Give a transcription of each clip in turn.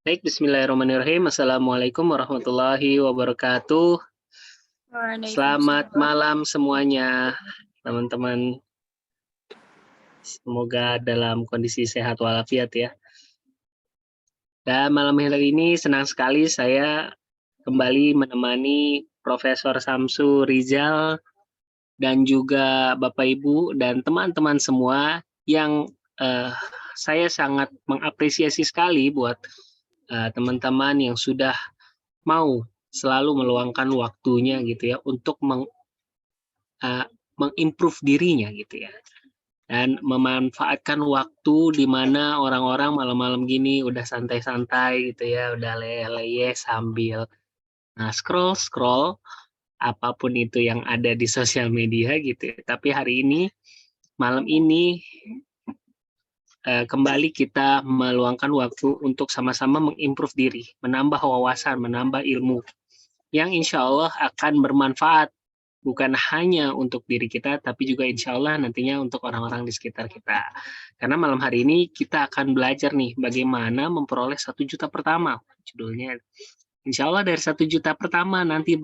Baik, bismillahirrahmanirrahim. Assalamualaikum warahmatullahi wabarakatuh. Selamat Waalaikumsalam. malam semuanya, teman-teman. Semoga dalam kondisi sehat walafiat ya. Dan malam hari ini senang sekali saya kembali menemani Profesor Samsu Rizal dan juga Bapak Ibu dan teman-teman semua yang saya sangat mengapresiasi sekali buat teman-teman yang sudah mau selalu meluangkan waktunya gitu ya untuk mengimprove dirinya gitu ya. Dan memanfaatkan waktu di mana orang-orang malam-malam gini udah santai-santai gitu ya, udah leyeh-leyeh sambil scroll-scroll apapun itu yang ada di sosial media gitu ya. Tapi hari ini, malam ini kembali kita meluangkan waktu untuk sama-sama mengimprove diri, menambah wawasan, menambah ilmu yang insya Allah akan bermanfaat bukan hanya untuk diri kita, tapi juga insya Allah nantinya untuk orang-orang di sekitar kita. Karena malam hari ini kita akan belajar nih bagaimana memperoleh 1 juta pertama. Judulnya, insya Allah dari 1 juta pertama nanti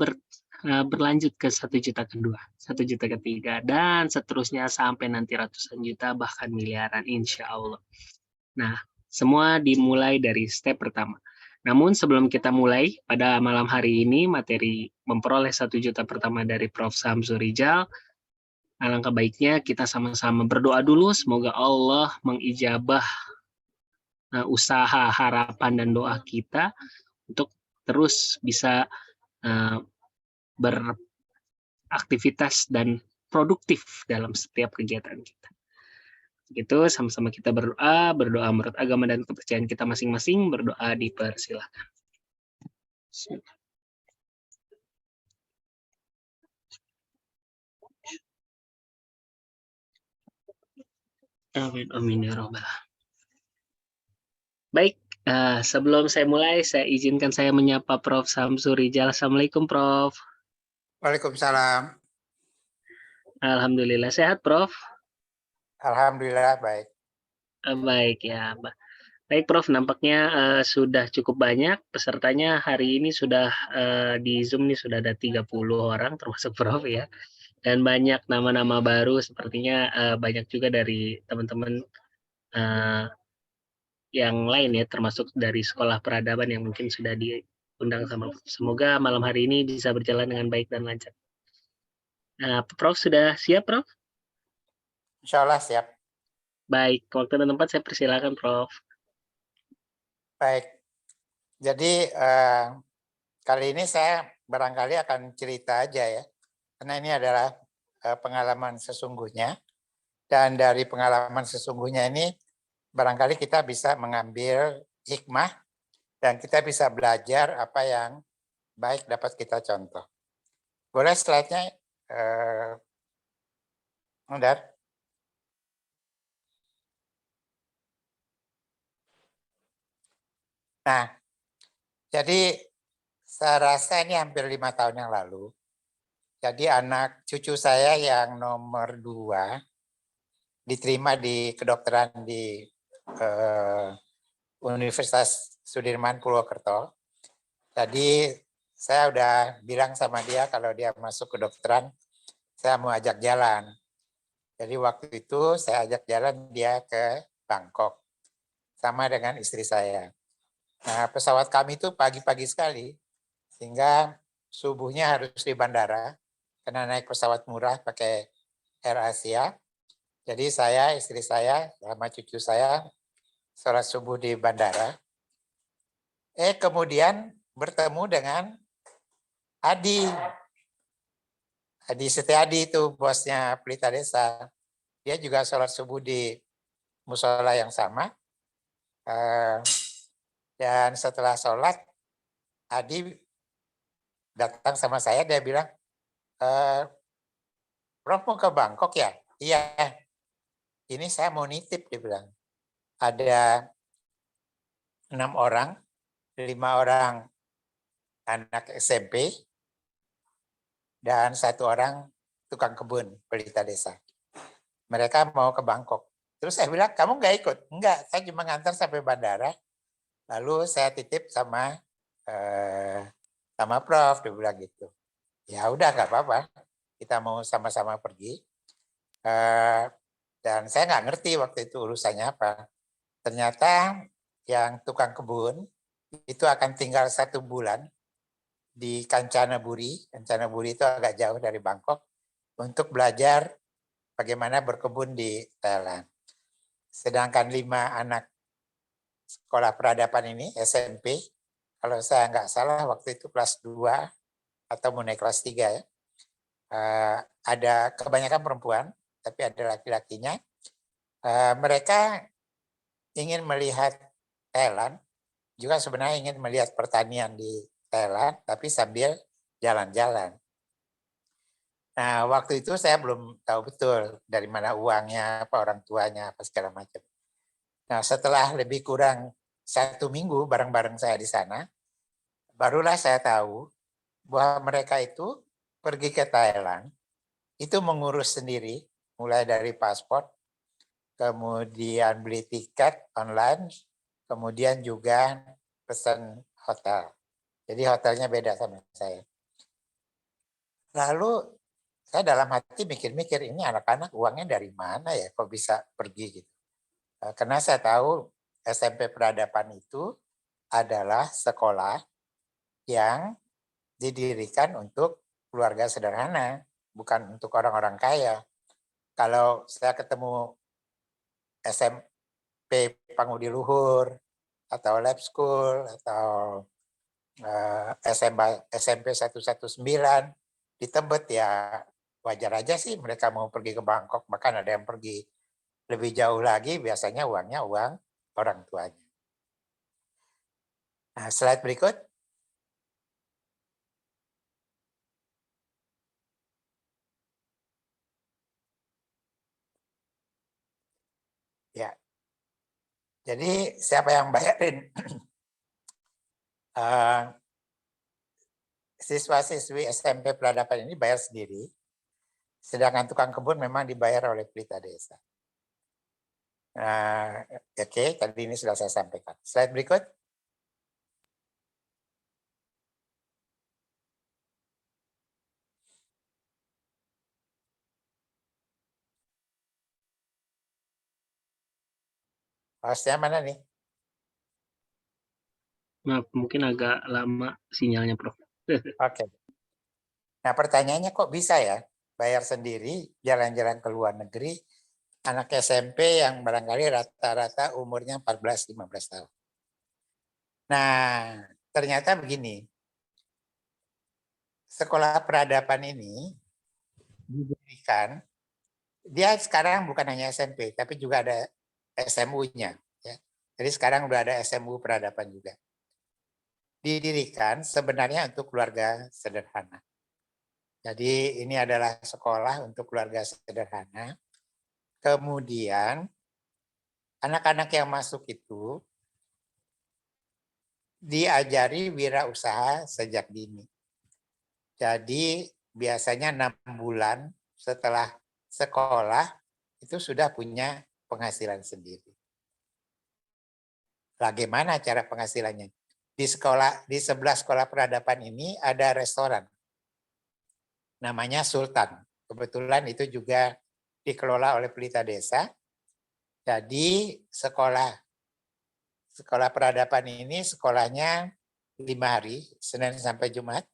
berlanjut ke 1 juta kedua, 1 juta ketiga, dan seterusnya sampai nanti ratusan juta, bahkan miliaran insya Allah. Nah, semua dimulai dari step pertama. Namun sebelum kita mulai pada malam hari ini materi memperoleh 1 juta pertama dari Prof. Samsu Rizal, alangkah baiknya kita sama-sama berdoa dulu semoga Allah mengijabah usaha, harapan, dan doa kita untuk terus bisa beraktivitas dan produktif dalam setiap kegiatan kita. Gitu, sama-sama kita berdoa menurut agama dan kepercayaan kita masing-masing, berdoa dipersilakan. Amin, amin ya robbal. Baik, sebelum saya mulai, saya izinkan saya menyapa Prof. Samsu Rizal. Assalamualaikum, Prof. Waalaikumsalam. Alhamdulillah sehat, Prof. Alhamdulillah baik. Baik ya, Mbak. Baik, Prof. Nampaknya sudah cukup banyak pesertanya hari ini sudah di Zoom nih sudah ada 30 orang termasuk Prof ya. Dan banyak nama-nama baru sepertinya banyak juga dari teman-teman yang lain ya termasuk dari sekolah peradaban yang mungkin sudah diundang sama Prof. Semoga malam hari ini bisa berjalan dengan baik dan lancar. Prof sudah siap, Prof? Insya Allah siap. Baik, waktu dan tempat saya persilakan, Prof. Baik, jadi kali ini saya barangkali akan cerita aja ya, karena ini adalah pengalaman sesungguhnya, dan dari pengalaman sesungguhnya ini barangkali kita bisa mengambil hikmah dan kita bisa belajar apa yang baik dapat kita contoh. Boleh slide-nya, Mundar? Nah, jadi saya rasa ini hampir 5 tahun yang lalu. Jadi anak cucu saya yang nomor 2 diterima di kedokteran di Universitas Sudirman Purwokerto. Jadi saya udah bilang sama dia kalau dia masuk kedokteran, saya mau ajak jalan. Jadi waktu itu saya ajak jalan dia ke Bangkok sama dengan istri saya. Nah, pesawat kami itu pagi-pagi sekali, sehingga subuhnya harus di bandara, karena naik pesawat murah pakai Air Asia. Jadi saya, istri saya, sama cucu saya, sholat subuh di bandara. Kemudian bertemu dengan Adi. Adi Setiadi itu bosnya Pelita Desa. Dia juga sholat subuh di musola yang sama. Dan setelah sholat, Adi datang sama saya, dia bilang, Prof mau ke Bangkok ya? Iya, ini saya mau nitip, dia bilang. Ada 6 orang, 5 orang anak SMP, dan 1 orang tukang kebun Pelita Desa. Mereka mau ke Bangkok. Terus saya bilang, kamu nggak ikut? Enggak, saya cuma ngantar sampai bandara. Lalu saya titip sama Prof, dia bilang gitu. Ya udah nggak apa-apa, kita mau sama-sama pergi. Dan saya nggak ngerti waktu itu urusannya apa. Ternyata yang tukang kebun itu akan tinggal 1 bulan di Kanchanaburi. Kanchanaburi itu agak jauh dari Bangkok untuk belajar bagaimana berkebun di Thailand. Sedangkan 5 anak sekolah peradaban ini SMP, kalau saya nggak salah waktu itu kelas 2 atau mau naik kelas 3 ya. Ada kebanyakan perempuan, tapi ada laki-lakinya. Mereka ingin melihat Thailand, juga sebenarnya ingin melihat pertanian di Thailand, tapi sambil jalan-jalan. Nah, waktu itu saya belum tahu betul dari mana uangnya, apa orang tuanya, apa segala macam. Nah, setelah lebih kurang 1 minggu bareng-bareng saya di sana, barulah saya tahu bahwa mereka itu pergi ke Thailand, itu mengurus sendiri, mulai dari paspor, kemudian beli tiket online, kemudian juga pesan hotel. Jadi hotelnya beda sama saya. Lalu saya dalam hati mikir-mikir, ini anak-anak uangnya dari mana ya kok bisa pergi gitu. Karena saya tahu SMP Peradaban itu adalah sekolah yang didirikan untuk keluarga sederhana, bukan untuk orang-orang kaya. Kalau saya ketemu SMP Pangudi Luhur, atau Lab School, atau SMP 119 di Tebet, ya wajar aja sih mereka mau pergi ke Bangkok, bahkan ada yang pergi lebih jauh lagi, biasanya uangnya uang orang tuanya. Nah, slide berikut. Ya, jadi siapa yang bayarin? Siswa-siswi SMP Peradaban ini bayar sendiri, sedangkan tukang kebun memang dibayar oleh Pelita Desa. Nah, oke, tadi ini sudah saya sampaikan. Slide berikut. Hostnya mana nih? Maaf, mungkin agak lama sinyalnya, Prof. Oke. Nah, pertanyaannya kok bisa ya bayar sendiri, jalan-jalan ke luar negeri, anak SMP yang barangkali rata-rata umurnya 14-15 tahun. Nah, ternyata begini, sekolah peradaban ini didirikan, dia sekarang bukan hanya SMP, tapi juga ada SMU-nya. Ya. Jadi sekarang udah ada SMU peradaban juga. Didirikan sebenarnya untuk keluarga sederhana. Jadi ini adalah sekolah untuk keluarga sederhana. Kemudian anak-anak yang masuk itu diajari wirausaha sejak dini. Jadi biasanya 6 bulan setelah sekolah itu sudah punya penghasilan sendiri. Bagaimana cara penghasilannya? Di sebelah sekolah peradaban ini ada restoran. Namanya Sultan. Kebetulan itu juga dikelola oleh Pelita Desa. Jadi sekolah peradaban ini sekolahnya 5 hari, Senin sampai Jumat,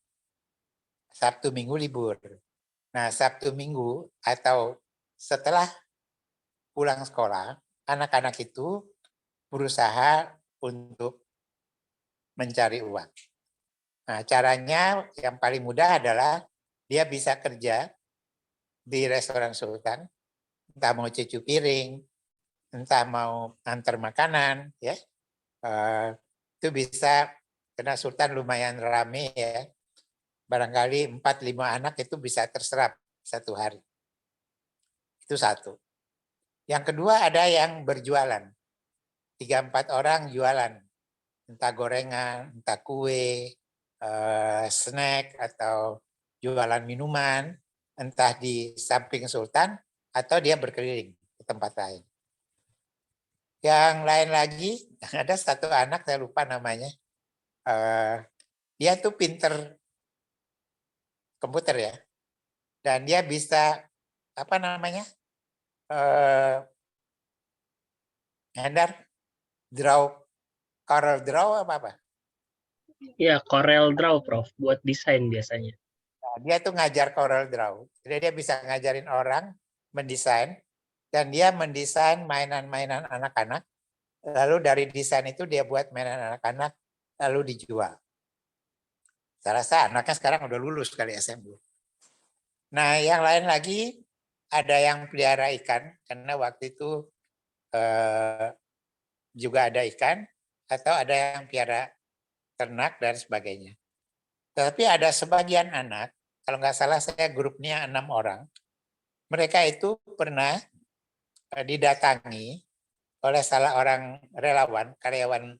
Sabtu Minggu libur. Nah, Sabtu Minggu atau setelah pulang sekolah, anak-anak itu berusaha untuk mencari uang. Nah, caranya yang paling mudah adalah dia bisa kerja di restoran Sultan, entah mau cuci piring, entah mau antar makanan, ya. Itu bisa, karena Sultan lumayan rame ya. Barangkali 4-5 anak itu bisa terserap 1 hari. Itu satu. Yang kedua ada yang berjualan. 3-4 orang jualan. Entah gorengan, entah kue, snack, atau jualan minuman. Entah di samping Sultan, atau dia berkeliling ke tempat lain. Yang lain lagi ada satu anak saya lupa namanya, dia tuh pinter komputer ya, dan dia bisa apa namanya, Hendar, Corel Draw apa? Ya, Corel Draw, Prof, buat desain biasanya. Nah, dia tuh ngajar Corel Draw, jadi dia bisa ngajarin orang mendesain, dan dia mendesain mainan-mainan anak-anak, lalu dari desain itu dia buat mainan anak-anak, lalu dijual. Saya rasa anaknya sekarang udah lulus kali SMP. Nah, yang lain lagi ada yang pelihara ikan, karena waktu itu juga ada ikan, atau ada yang pelihara ternak dan sebagainya. Tapi ada sebagian anak, kalau nggak salah saya grupnya 6 orang, mereka itu pernah didatangi oleh salah orang relawan, karyawan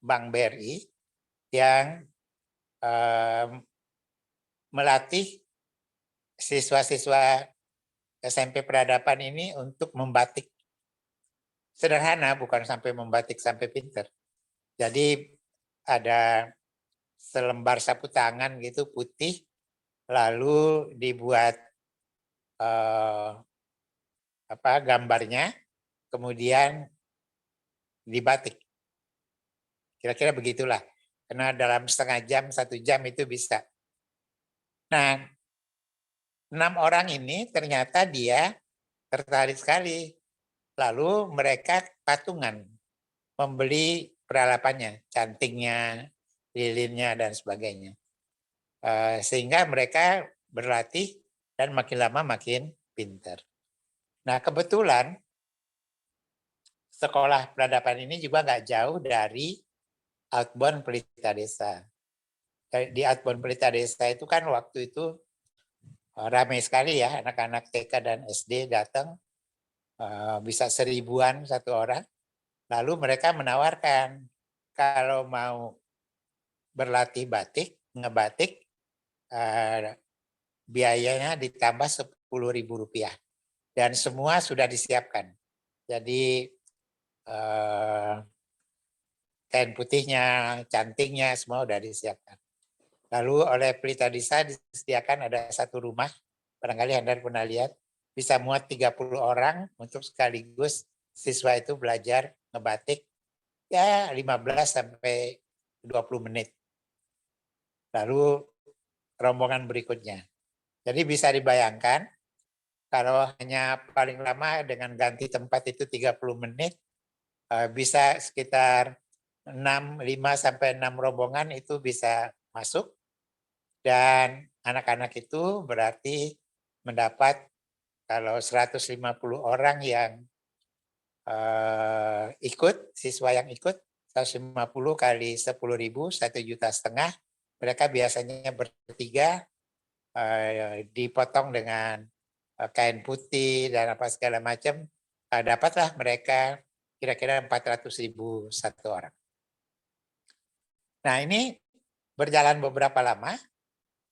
Bank BRI, yang melatih siswa-siswa SMP Peradaban ini untuk membatik. Sederhana, bukan sampai membatik sampai pinter. Jadi ada selembar sapu tangan gitu putih, lalu dibuat gambarnya, kemudian dibatik. Kira-kira begitulah. Karena dalam setengah jam, 1 jam itu bisa. Nah, 6 orang ini ternyata dia tertarik sekali. Lalu mereka patungan membeli peralatannya, cantingnya, lilinnya, dan sebagainya. Sehingga mereka berlatih dan makin lama makin pintar. Nah, kebetulan sekolah peradaban ini juga nggak jauh dari Outbound Pelita Desa. Di Outbound Pelita Desa itu kan waktu itu ramai sekali ya, anak-anak TK dan SD datang, bisa 1000-an satu orang. Lalu mereka menawarkan kalau mau berlatih batik, ngebatik, biayanya ditambah Rp10.000. Dan semua sudah disiapkan. Jadi kain putihnya, cantingnya, semua sudah disiapkan. Lalu oleh Pelita Desa disediakan ada satu rumah, barangkali Anda pernah lihat, bisa muat 30 orang untuk sekaligus siswa itu belajar ngebatik ya 15 sampai 20 menit. Lalu rombongan berikutnya. Jadi bisa dibayangkan kalau hanya paling lama dengan ganti tempat itu 30 menit, bisa sekitar 5 sampai 6 rombongan itu bisa masuk, dan anak-anak itu berarti mendapat kalau 150 orang yang ikut, siswa yang ikut, 150 kali 10.000, 1,5 juta. Mereka biasanya bertiga, dipotong dengan kain putih dan apa segala macam, dapatlah mereka kira-kira 400.000 satu orang. Nah, ini berjalan beberapa lama,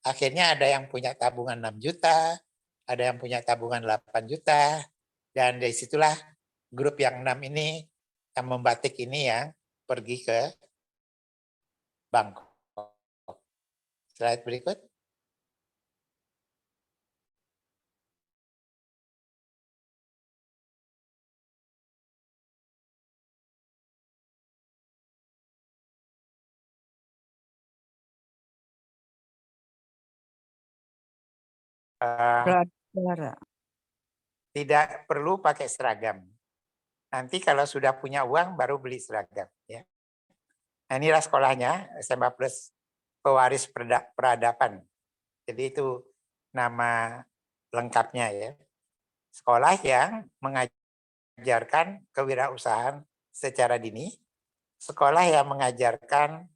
akhirnya ada yang punya tabungan 6 juta, ada yang punya tabungan 8 juta, dan dari situlah grup yang 6 ini, yang membatik ini yang pergi ke Bangkok. Slide berikut. Tidak perlu pakai seragam. Nanti kalau sudah punya uang baru beli seragam. Ya. Nah, inilah sekolahnya, SMA Plus Pewaris Peradaban. Jadi itu nama lengkapnya ya. Sekolah yang mengajarkan kewirausahaan secara dini. Sekolah yang mengajarkan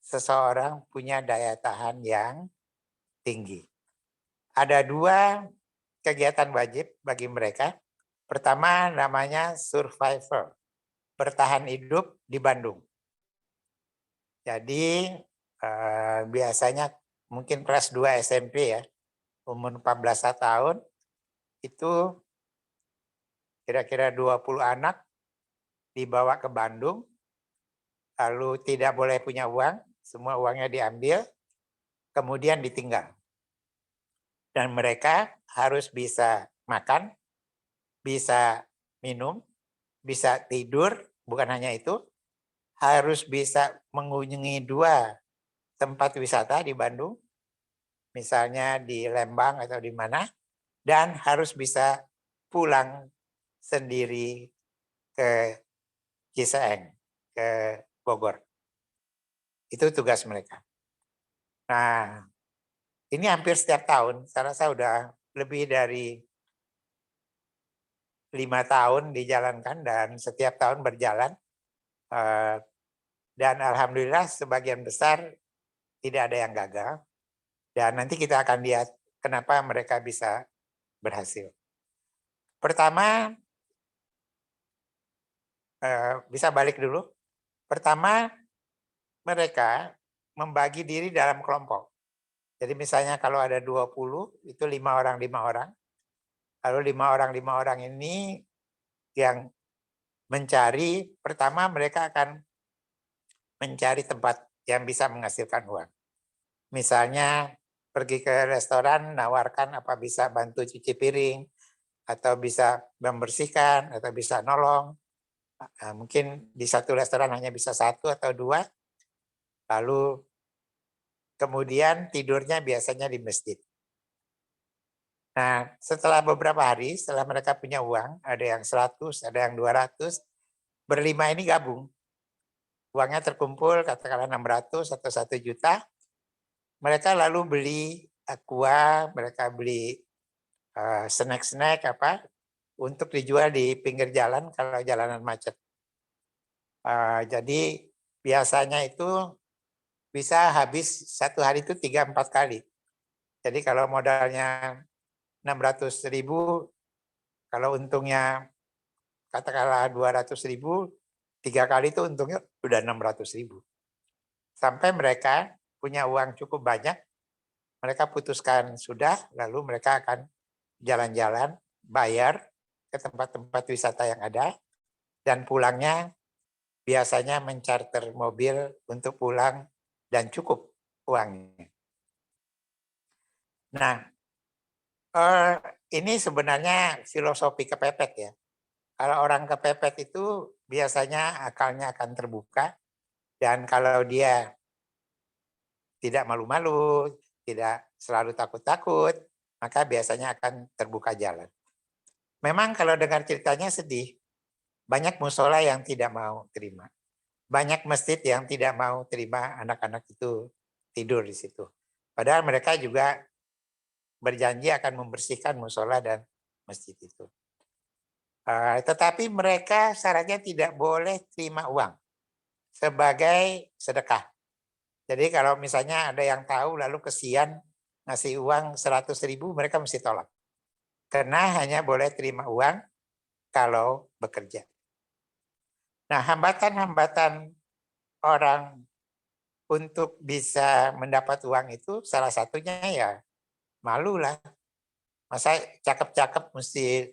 seseorang punya daya tahan yang tinggi. Ada 2 kegiatan wajib bagi mereka. Pertama namanya survivor, bertahan hidup di Bandung. Jadi biasanya mungkin kelas 2 SMP ya, umur 14 tahun, itu kira-kira 20 anak dibawa ke Bandung, lalu tidak boleh punya uang, semua uangnya diambil, kemudian ditinggal. Dan mereka harus bisa makan, bisa minum, bisa tidur, bukan hanya itu, harus bisa mengunjungi 2 tempat wisata di Bandung, misalnya di Lembang atau di mana, dan harus bisa pulang sendiri ke Ciseeng, ke Bogor. Itu tugas mereka. Nah, ini hampir setiap tahun, saya rasa udah lebih dari 5 tahun dijalankan dan setiap tahun berjalan. Dan alhamdulillah sebagian besar tidak ada yang gagal. Dan nanti kita akan lihat kenapa mereka bisa berhasil. Pertama, bisa balik dulu. Pertama, mereka membagi diri dalam kelompok. Jadi misalnya kalau ada 20, itu 5 orang, 5 orang. Lalu 5 orang ini yang mencari, pertama mereka akan mencari tempat yang bisa menghasilkan uang. Misalnya pergi ke restoran, nawarkan apa bisa bantu cuci piring, atau bisa membersihkan, atau bisa nolong. Mungkin di satu restoran hanya bisa 1 atau 2, lalu kemudian tidurnya biasanya di masjid. Nah, setelah beberapa hari, setelah mereka punya uang, ada yang 100, ada yang 200, berlima ini gabung. Uangnya terkumpul katakanlah 600 atau 1 juta, mereka lalu beli aqua, mereka beli snack-snack apa untuk dijual di pinggir jalan kalau jalanan macet. Jadi biasanya itu bisa habis 1 hari itu 3-4 kali. Jadi kalau modalnya 600.000, kalau untungnya katakanlah 200.000, 3 kali itu untungnya udah 600.000. Sampai mereka punya uang cukup banyak, mereka putuskan sudah, lalu mereka akan jalan-jalan, bayar ke tempat-tempat wisata yang ada, dan pulangnya biasanya mencarter mobil untuk pulang dan cukup uangnya. Nah, ini sebenarnya filosofi kepepet ya. Kalau orang kepepet itu biasanya akalnya akan terbuka, dan kalau dia tidak malu-malu, tidak selalu takut-takut, maka biasanya akan terbuka jalan. Memang kalau dengar ceritanya sedih, banyak musola yang tidak mau terima. Banyak masjid yang tidak mau terima anak-anak itu tidur di situ. Padahal mereka juga berjanji akan membersihkan musola dan masjid itu. Tetapi mereka syaratnya tidak boleh terima uang sebagai sedekah. Jadi kalau misalnya ada yang tahu lalu kesian ngasih uang 100.000, mereka mesti tolak. Karena hanya boleh terima uang kalau bekerja. Nah, hambatan-hambatan orang untuk bisa mendapat uang itu salah satunya ya malu lah. Masa cakep-cakep mesti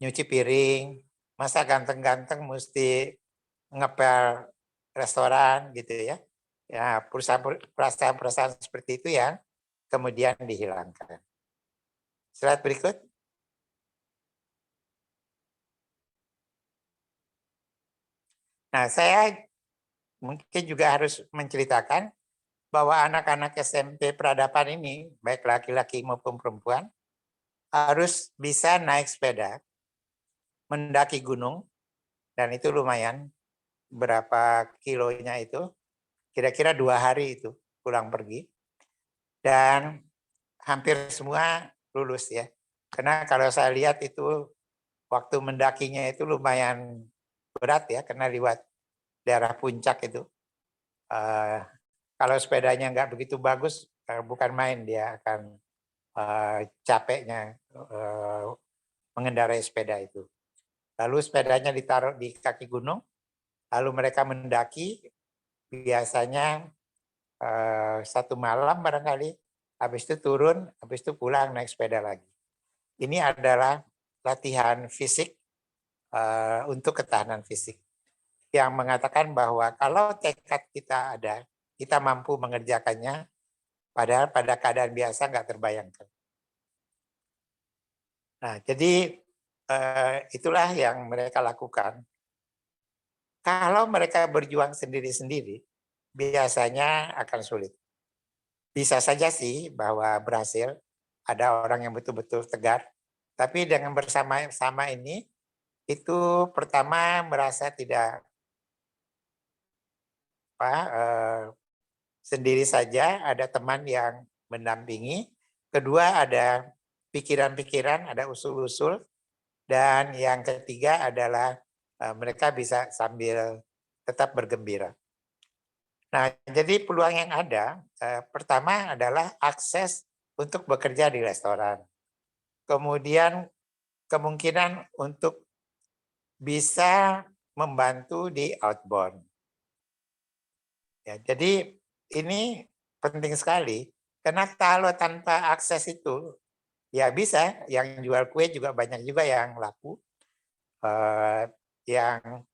nyuci piring, masa ganteng-ganteng mesti ngepel restoran gitu ya. Ya, perasaan-perasaan seperti itu yang kemudian dihilangkan. Slide berikut. Nah, saya mungkin juga harus menceritakan bahwa anak-anak SMP peradaban ini, baik laki-laki maupun perempuan, harus bisa naik sepeda, mendaki gunung, dan itu lumayan, berapa kilonya itu, kira-kira 2 hari itu pulang pergi, dan hampir semua lulus ya. Karena kalau saya lihat itu waktu mendakinya itu lumayan berat ya, karena lewat daerah puncak itu. Kalau sepedanya nggak begitu bagus, bukan main, dia akan capeknya mengendarai sepeda itu. Lalu sepedanya ditaruh di kaki gunung, lalu mereka mendaki, biasanya 1 malam barangkali, habis itu turun, habis itu pulang naik sepeda lagi. Ini adalah latihan fisik untuk ketahanan fisik. yang mengatakan bahwa kalau tekad kita ada, kita mampu mengerjakannya, padahal pada keadaan biasa nggak terbayangkan. Nah, jadi itulah yang mereka lakukan. Kalau mereka berjuang sendiri-sendiri, biasanya akan sulit. Bisa saja sih bahwa berhasil, ada orang yang betul-betul tegar, tapi dengan bersama-sama ini, itu pertama merasa tidak sendiri saja, ada teman yang mendampingi. Kedua ada pikiran-pikiran, ada usul-usul. Dan yang ketiga adalah mereka bisa sambil tetap bergembira. Nah, jadi peluang yang ada, pertama adalah akses untuk bekerja di restoran. Kemudian kemungkinan untuk bisa membantu di outbound. Ya, jadi ini penting sekali, karena kalau tanpa akses itu, ya bisa, yang jual kue juga banyak juga yang laku, yang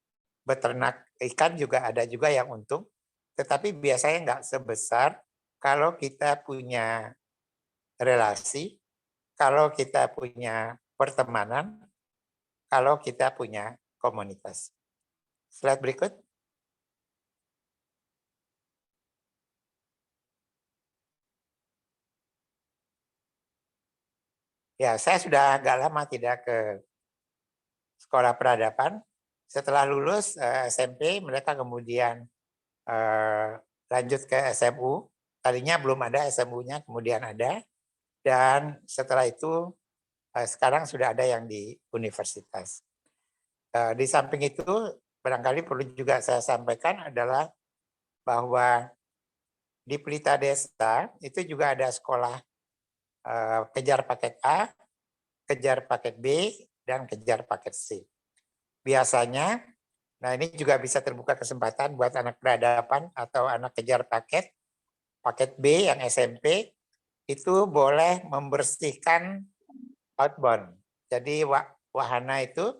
beternak ikan juga ada juga yang untung, tetapi biasanya nggak sebesar kalau kita punya relasi, kalau kita punya pertemanan, kalau kita punya komunitas. Slide berikut. Ya, saya sudah agak lama tidak ke sekolah peradaban. Setelah lulus SMP, mereka kemudian lanjut ke SMU. Tadinya belum ada SMU-nya, kemudian ada. Dan setelah itu, sekarang sudah ada yang di universitas. Di samping itu, barangkali perlu juga saya sampaikan adalah bahwa di Pelita Desa itu juga ada sekolah kejar paket A, kejar paket B, dan kejar paket C. Biasanya, nah ini juga bisa terbuka kesempatan buat anak peradaban atau anak kejar paket B yang SMP, itu boleh membersihkan outbound. Jadi wahana itu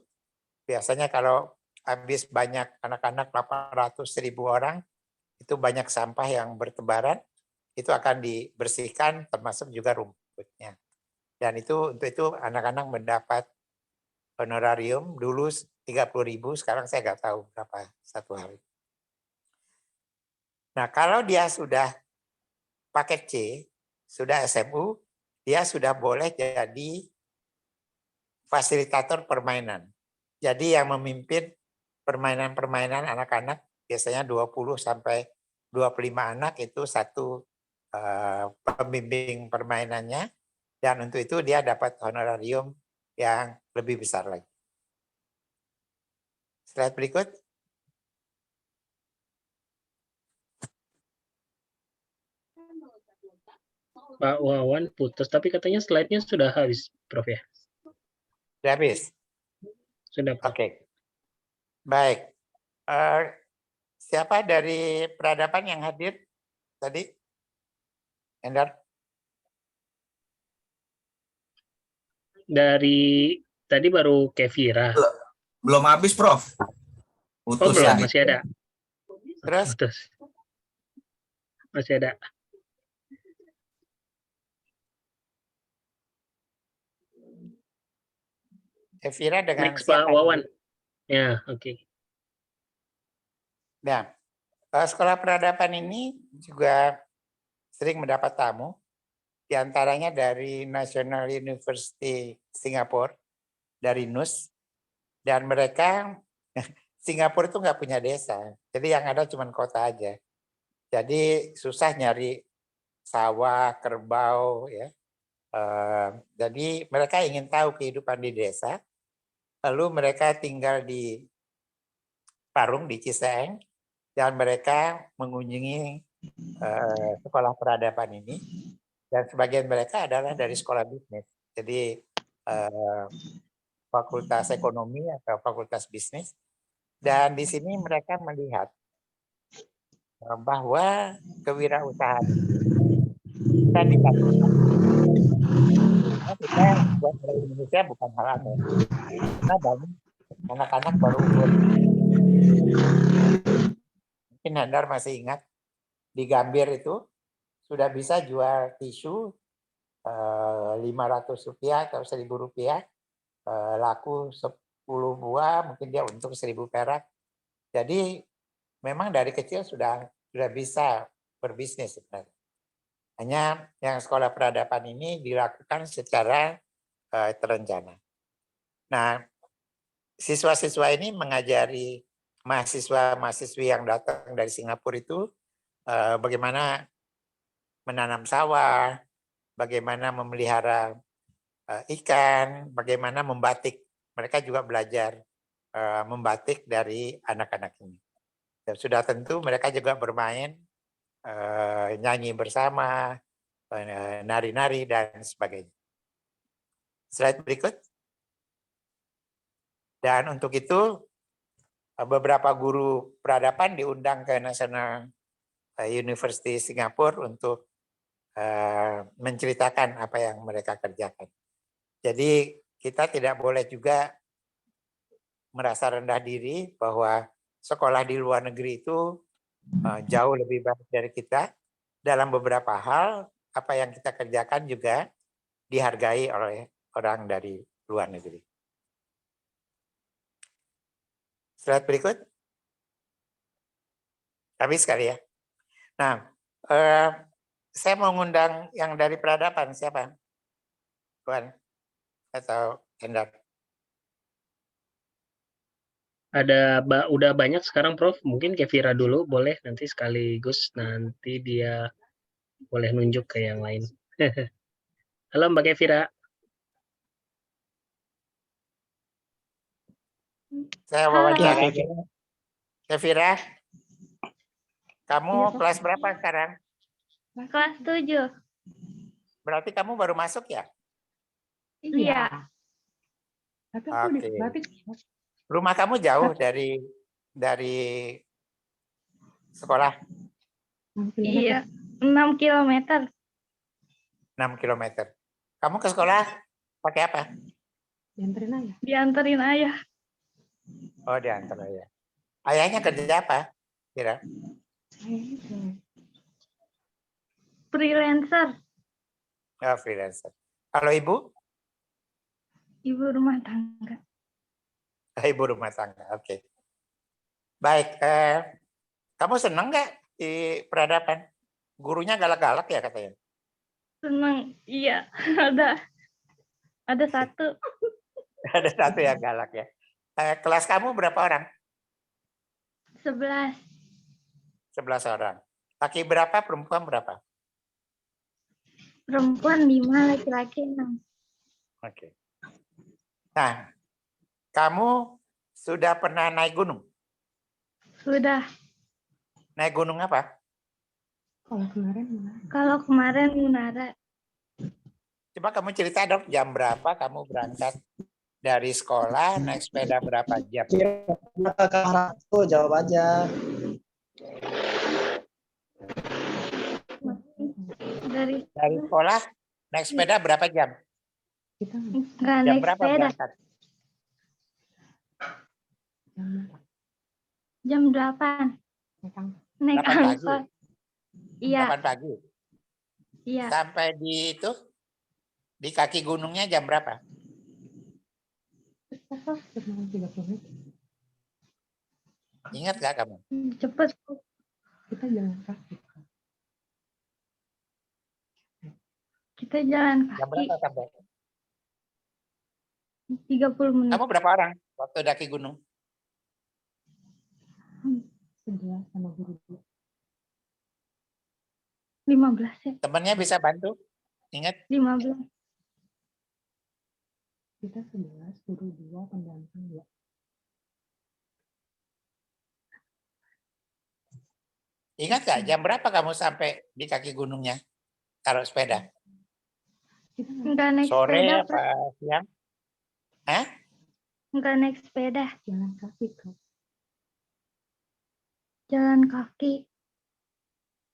biasanya kalau habis banyak anak-anak 800.000 orang, itu banyak sampah yang bertebaran, itu akan dibersihkan termasuk juga rumputnya. Dan untuk itu anak-anak mendapat honorarium dulu 30.000, sekarang saya nggak tahu berapa satu hari. Nah, kalau dia sudah paket C, sudah SMU, dia sudah boleh jadi fasilitator permainan. Jadi yang memimpin permainan-permainan anak-anak, biasanya 20 sampai 25 anak itu satu pembimbing permainannya, dan untuk itu dia dapat honorarium yang lebih besar lagi. Slide berikut. Pak Wawan putus, tapi katanya slide-nya sudah habis, Prof ya? Sudah habis? Sudah, Prof. Oke. Baik. Siapa dari peradaban yang hadir tadi? Endar? Dari tadi baru Kevira. Belum habis, Prof. Putus belum, masih ada. Terus? Putus. Masih ada. Kevira dengan Next, siapa? Pak Wawan. Ya, oke. Nah, sekolah peradaban ini juga sering mendapat tamu, diantaranya dari National University Singapore, dari NUS, dan mereka Singapura itu nggak punya desa, jadi yang ada cuma kota aja. Jadi susah nyari sawah, kerbau, ya. Jadi mereka ingin tahu kehidupan di desa, lalu mereka tinggal di Parung di Ciseeng, dan mereka mengunjungi sekolah peradaban ini, dan sebagian mereka adalah dari sekolah bisnis. Jadi fakultas ekonomi atau fakultas bisnis, dan di sini mereka melihat bahwa kewirausahaan kita dilakukan. Kita buat Indonesia bukan hal aneh, karena banyak anak-anak baru umur Mungkin Handar masih ingat di Gambir itu sudah bisa jual tisu 500 rupiah atau 1.000 rupiah, laku 10 buah, mungkin dia untung 1.000 perak. Jadi memang dari kecil sudah bisa berbisnis sebenarnya. Hanya yang sekolah peradaban ini dilakukan secara terencana. Nah, siswa-siswa ini mengajari mahasiswa-mahasiswi yang datang dari Singapura itu bagaimana menanam sawah, bagaimana memelihara ikan, bagaimana membatik. Mereka juga belajar membatik dari anak-anak ini. Dan sudah tentu mereka juga bermain, nyanyi bersama, nari-nari, dan sebagainya. Slide berikut. Dan untuk itu, beberapa guru peradaban diundang ke National University Singapura untuk menceritakan apa yang mereka kerjakan. Jadi kita tidak boleh juga merasa rendah diri bahwa sekolah di luar negeri itu jauh lebih baik dari kita. Dalam beberapa hal, apa yang kita kerjakan juga dihargai oleh orang dari luar negeri. Slide berikut. Habis sekali ya. Nah, saya mau ngundang yang dari peradaban, siapa? Tuan atau Endar? Udah banyak sekarang Prof. Mungkin Kevira dulu boleh, nanti sekaligus nanti dia boleh nunjuk ke yang lain. Halo Mbak Kevira. Saya wawancara. Kevira, kamu kelas berapa sekarang? Kelas 7. Berarti kamu baru masuk ya? Iya. Oke. Rumah kamu jauh dari sekolah? Iya. 6 kilometer. 6 kilometer. Kamu ke sekolah pakai apa? Dianterin ayah. Oh, diantar ayah. Ayahnya kerja apa? Kira? Freelancer. Oh, freelancer. Kalau ibu? Ibu rumah tangga. Ibu rumah tangga. Oke. Baik. Kamu senang nggak di peradaban? Gurunya galak-galak ya katanya? Senang. Iya. Ada satu. Ada satu yang galak ya. Kelas kamu berapa orang? 11. 11 orang. Laki berapa, perempuan berapa? Perempuan 5, laki-laki 6. Oke. Nah, kamu sudah pernah naik gunung? Sudah. Naik gunung apa? Kalau kemarin Munara. Coba kamu cerita dong, jam berapa kamu berangkat dari sekolah, naik sepeda berapa jam? Tuh, jawab aja. Dari sekolah, naik sepeda berapa jam? nggak Jam naik berapa sepeda. berangkat? Jam 8. Naik 8 pagi? angkot. Iya. 8 pagi? Iya. Sampai di kaki gunungnya jam berapa? Ingat nggak kamu? Cepet. Kita jalan Jam kaki. berapa sampai? 30 menit. Kamu berapa orang waktu daki gunung? 15 ya. Temannya bisa bantu? Ingat? 15. Kita 11, guru 2, pendamping 2. Ingat nggak jam berapa kamu sampai di kaki gunungnya? Taruh sepeda? Enggak naik Sore sepeda, apa siang? Hah? Enggak naik sepeda. Jalan kaki, Kak. Jalan kaki.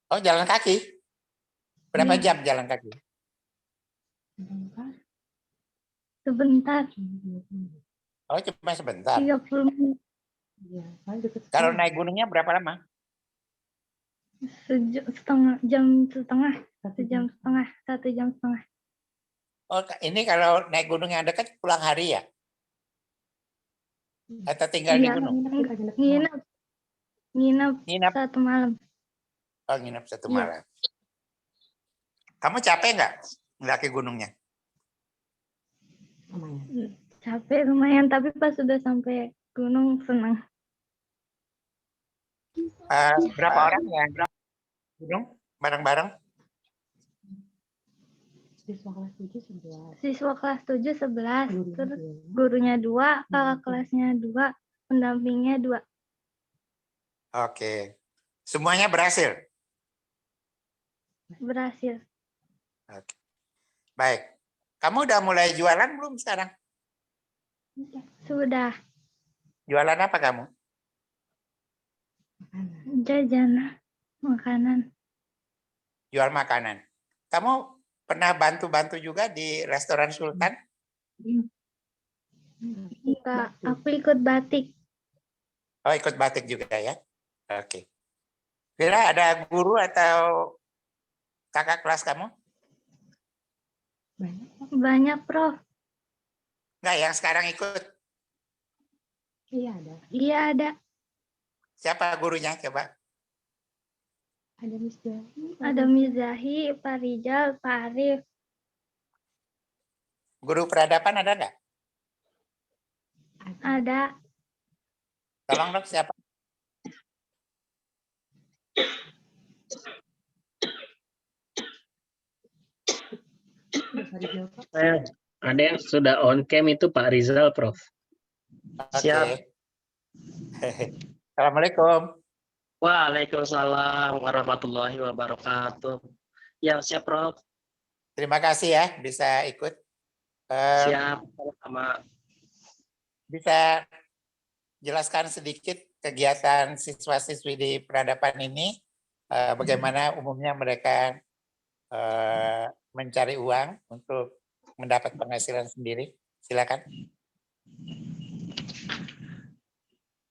Oh, jalan kaki? Berapa Iya. jam jalan kaki? Sebentar. Oh, cuma sebentar. 30 menit. Iya, paling deket Kalau sekolah. naik gunungnya berapa lama? Jam setengah, Satu sejam setengah, 1 jam setengah. Oh, ini kalau naik gunung yang dekat pulang hari ya? Atau tinggal di Iya, gunung? nginep, nginep Nginap. 1 malam. Oh, nginap 1 Iya. malam. Kamu capek nggak mendaki gunungnya? lumayan. Capek lumayan, tapi pas sudah sampai gunung senang. Berapa orang yang gunung bareng-bareng? Siswa kelas 7 11. Siswa kelas 7 11, Gurunya terus 2. gurunya 2, kakak kelasnya 2, pendampingnya 2. Oke. Semuanya berhasil? Berhasil. Oke. Baik. Kamu udah mulai jualan belum sekarang? Sudah. Jualan apa kamu? Makanan. Jajan makanan. Jual makanan. Kamu pernah bantu-bantu juga di restoran Sultan? Enggak, aku ikut batik. Oh, ikut batik juga ya? Oke. Kira ada guru atau kakak kelas kamu? Banyak. Banyak, Prof. Enggak, yang sekarang ikut. Iya ada. Iya ada. Siapa gurunya? Coba. Ada Miss Jahi. Ada Mizahi, Pak Rijal, Pak Arif. Guru peradaban ada nggak? Ada. Tolong dong siapa? Ada yang sudah on cam itu Pak Rizal, Prof. Oke. Siap. Assalamualaikum. Waalaikumsalam warahmatullahi wabarakatuh. Ya, siap, Prof. Terima kasih ya bisa ikut. Siap, sama. Bisa jelaskan sedikit kegiatan siswa-siswi di peradaban ini, bagaimana umumnya mereka mencari uang untuk mendapat penghasilan sendiri. Silakan.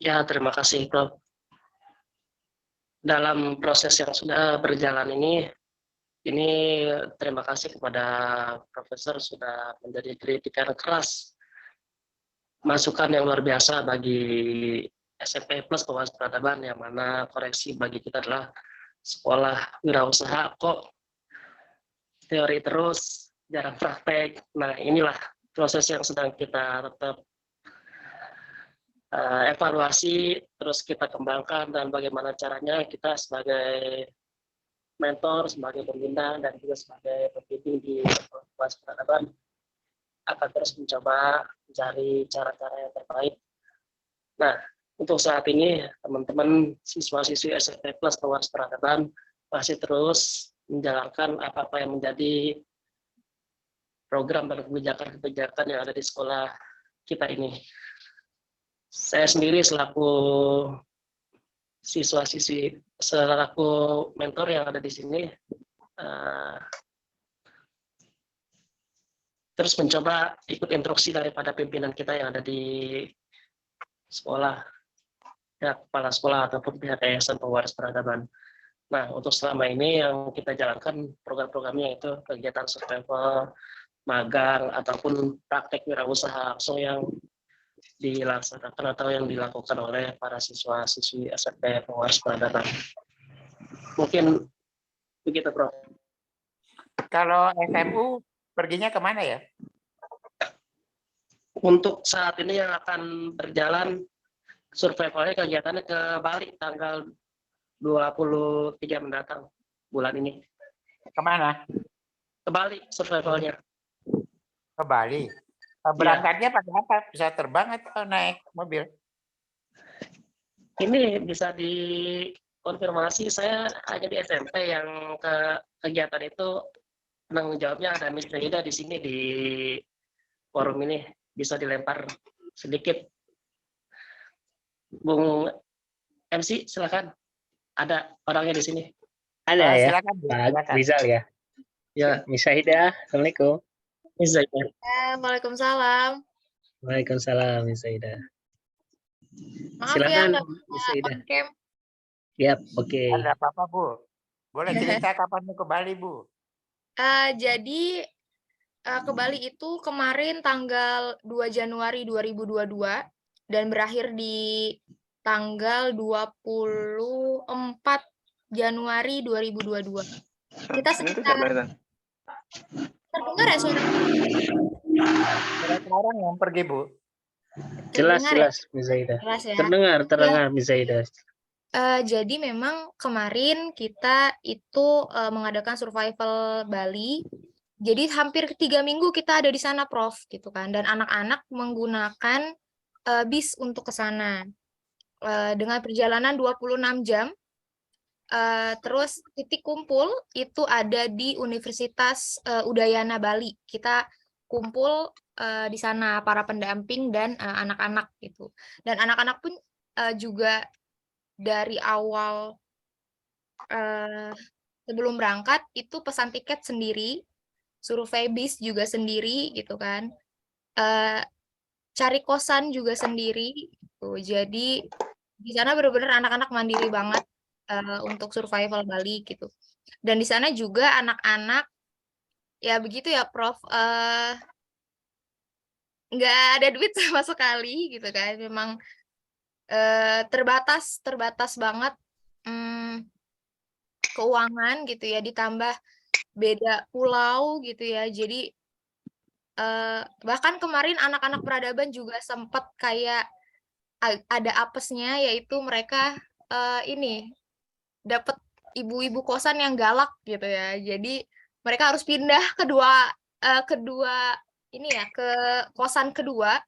Ya, terima kasih, Prof. Dalam proses yang sudah berjalan ini terima kasih kepada Profesor sudah menjadi kritikan keras, masukan yang luar biasa bagi SMP Plus Pewaris Peradaban, yang mana koreksi bagi kita adalah sekolah wirausaha kok teori terus, jarang praktek. Nah, inilah proses yang sedang kita tetap evaluasi, terus kita kembangkan, dan bagaimana caranya kita sebagai mentor, sebagai pembina, dan juga sebagai pembimbing di kelas peradaban akan terus mencoba mencari cara-cara yang terbaik. Nah, untuk saat ini teman-teman siswa-siswi SMP Plus Pewaris Peradaban masih terus menjalankan apa-apa yang menjadi program dan kebijakan-kebijakan yang ada di sekolah kita ini. Saya sendiri selaku siswa-siswi, selaku mentor yang ada di sini, terus mencoba ikut instruksi daripada pimpinan kita yang ada di sekolah, ya, kepala sekolah ataupun pihak yayasan pewaris peradaban. Nah, untuk selama ini yang kita jalankan program-programnya itu kegiatan survival, magang, ataupun praktek wirausaha langsung yang dilaksanakan atau yang dilakukan oleh para siswa-siswi SMP pewaris peradaban. Mungkin begitu, Prof. Kalau SMU perginya kemana ya? Untuk saat ini yang akan berjalan survivalnya kegiatannya ke Bali tanggal 23 mendatang bulan ini. Kemana? Ke Bali survivalnya. Ke Bali. Berangkatnya pakai apa? Bisa terbang atau naik mobil? Ini bisa dikonfirmasi, saya hanya di SMP yang ke kegiatan itu penanggung jawabnya ada Miss Zaida di sini di forum ini, bisa dilempar sedikit. Bung MC silakan, ada orangnya di sini. Ada ya, silakan, Pak Rizal ya. Ya, Miss Zaida, assalamualaikum. Miss Zaida. Waalaikumsalam. Waalaikumsalam, Miss Zaida. Maaf ya Silakan, nggak Miss bisa Aida. on cam. Yap, oke. Ada apa-apa, Bu? Boleh cerita kapan mau ke Bali, Bu? Jadi ke Bali itu kemarin tanggal 2 Januari 2022 dan berakhir di tanggal 24 Januari 2022. Kita sekitar terdengar ya suara Berapa orang yang pergi, Bu? Jelas, terdengar ya? jelas, Miss Aida. Jelas ya. Terdengar, Miss Aida. Jadi memang kemarin kita itu mengadakan survival Bali. Jadi hampir 3 minggu kita ada di sana, Prof, gitu kan. Dan anak-anak menggunakan bis untuk ke sana. Dengan perjalanan 26 jam. Terus titik kumpul itu ada di Universitas Udayana Bali. Kita kumpul di sana para pendamping dan anak-anak gitu. Dan anak-anak pun juga dari awal sebelum berangkat itu pesan tiket sendiri, survei bis juga sendiri gitu kan. Cari kosan juga sendiri gitu. Jadi di sana benar-benar anak-anak mandiri banget untuk survival Bali gitu. Dan di sana juga anak-anak ya begitu ya Prof, nggak ada duit sama sekali gitu kan. Memang terbatas banget keuangan gitu ya, ditambah beda pulau gitu ya. Jadi bahkan kemarin anak-anak peradaban juga sempat kayak ada apesnya, yaitu mereka ini dapat ibu-ibu kosan yang galak gitu ya. Jadi mereka harus pindah kedua ini ya ke kosan kedua.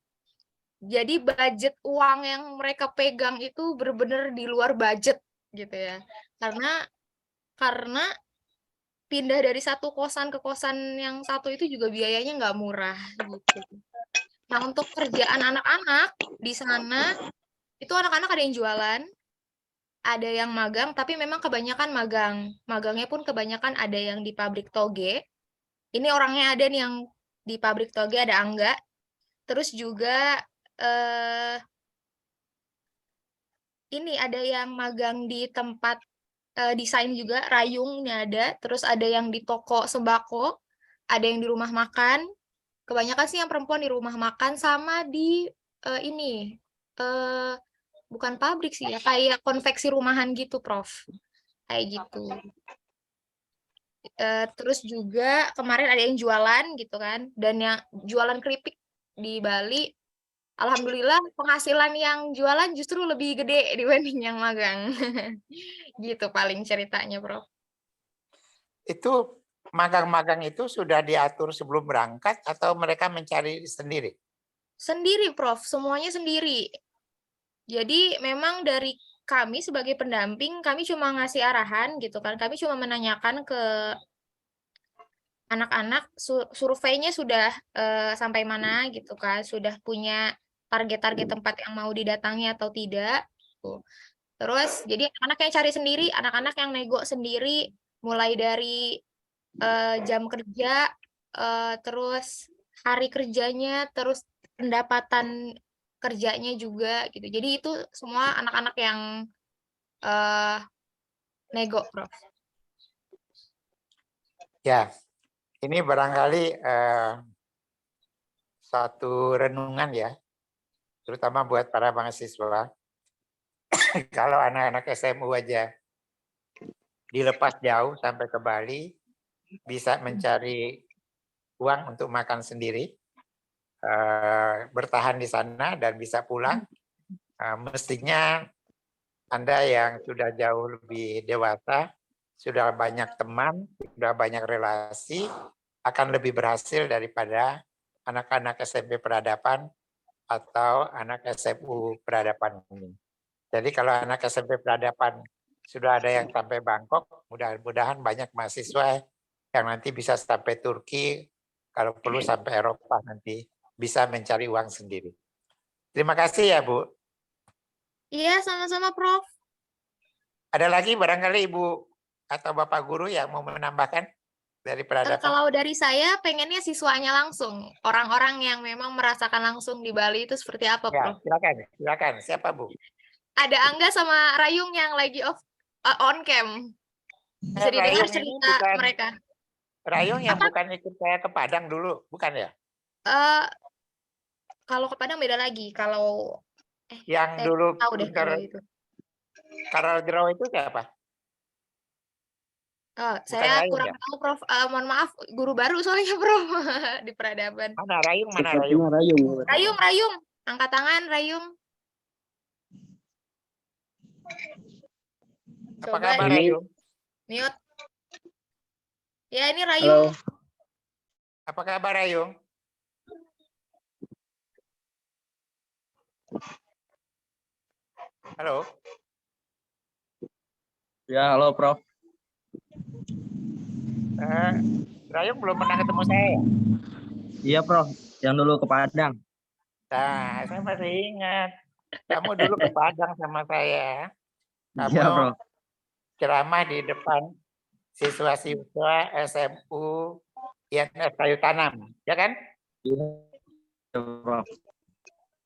Jadi budget uang yang mereka pegang itu benar-benar di luar budget gitu ya. Karena pindah dari satu kosan ke kosan yang satu itu juga biayanya nggak murah gitu. Nah, untuk kerjaan anak-anak di sana itu anak-anak ada yang jualan, ada yang magang, tapi memang kebanyakan magang. Magangnya pun kebanyakan ada yang di pabrik toge. Ini orangnya ada nih yang di pabrik toge, ada Angga. Terus juga ini ada yang magang di tempat desain juga, Rayung ini ada. Terus ada yang di toko sembako, ada yang di rumah makan. Kebanyakan sih yang perempuan di rumah makan sama di ini bukan pabrik sih ya, kayak konveksi rumahan gitu, Prof. Kayak gitu. Terus juga kemarin ada yang jualan gitu kan, dan yang jualan keripik di Bali, alhamdulillah penghasilan yang jualan justru lebih gede dibanding yang magang. Gitu paling ceritanya, Prof. Itu magang-magang itu sudah diatur sebelum berangkat atau mereka mencari sendiri? Sendiri, Prof. Semuanya sendiri. Jadi memang dari kami sebagai pendamping, kami cuma ngasih arahan gitu kan. Kami cuma menanyakan ke anak-anak, surveinya sudah sampai mana gitu kan. Sudah punya target-target tempat yang mau didatangi atau tidak. Tuh. Terus jadi anak-anak yang cari sendiri, anak-anak yang nego sendiri, mulai dari jam kerja, terus hari kerjanya, terus pendapatan kerjanya juga gitu. Jadi itu semua anak-anak yang nego, Prof. Ya, ini barangkali satu renungan ya, terutama buat para mahasiswa. Kalau anak-anak SMU aja dilepas jauh sampai ke Bali, bisa mencari uang untuk makan sendiri, bertahan di sana dan bisa pulang. Mestinya Anda yang sudah jauh lebih dewasa, sudah banyak teman, sudah banyak relasi, akan lebih berhasil daripada anak-anak SMP Peradaban atau anak SMU Peradaban ini. Jadi kalau anak SMP Peradaban sudah ada yang sampai Bangkok, mudah-mudahan banyak mahasiswa yang nanti bisa sampai Turki, kalau perlu sampai Eropa nanti bisa mencari uang sendiri. Terima kasih ya, Bu. Iya, sama-sama, Prof. Ada lagi barangkali Ibu atau Bapak Guru yang mau menambahkan? dari peradaban? Kalau dari saya pengennya siswanya langsung, orang-orang yang memang merasakan langsung di Bali itu seperti apa, Ya, Prof? silakan. Siapa, Bu? Ada Angga sama Rayung yang lagi on cam. Bisa didengar Rayung ini cerita bukan mereka. Rayung yang Apa? bukan ikut saya ke Padang dulu, bukan ya? Eh, kalau ke Padang beda lagi. Kalau Yang saya dulu tahu deh kalau itu. Karel Draw itu siapa? Saya Rayung kurang ya? tahu, Prof. Mohon maaf, guru baru soalnya, Prof. Di peradaban. Mana Rayung? Sepertinya Rayung. Rayung. Angkat tangan, Rayung. Apa Coba kabar Ini- Rayung? mute. Ya, ini Rayung. Halo. Apa kabar Rayung? Halo? Ya, halo Prof. Rayung belum pernah ketemu saya ya? Iya Prof, yang dulu ke Padang. Nah, saya masih ingat. Kamu dulu ke Padang sama saya. Kamu Iya Prof. ceramah di depan siswa-siswa SMU INS Kayu Tanam, ya kan? Iya Prof.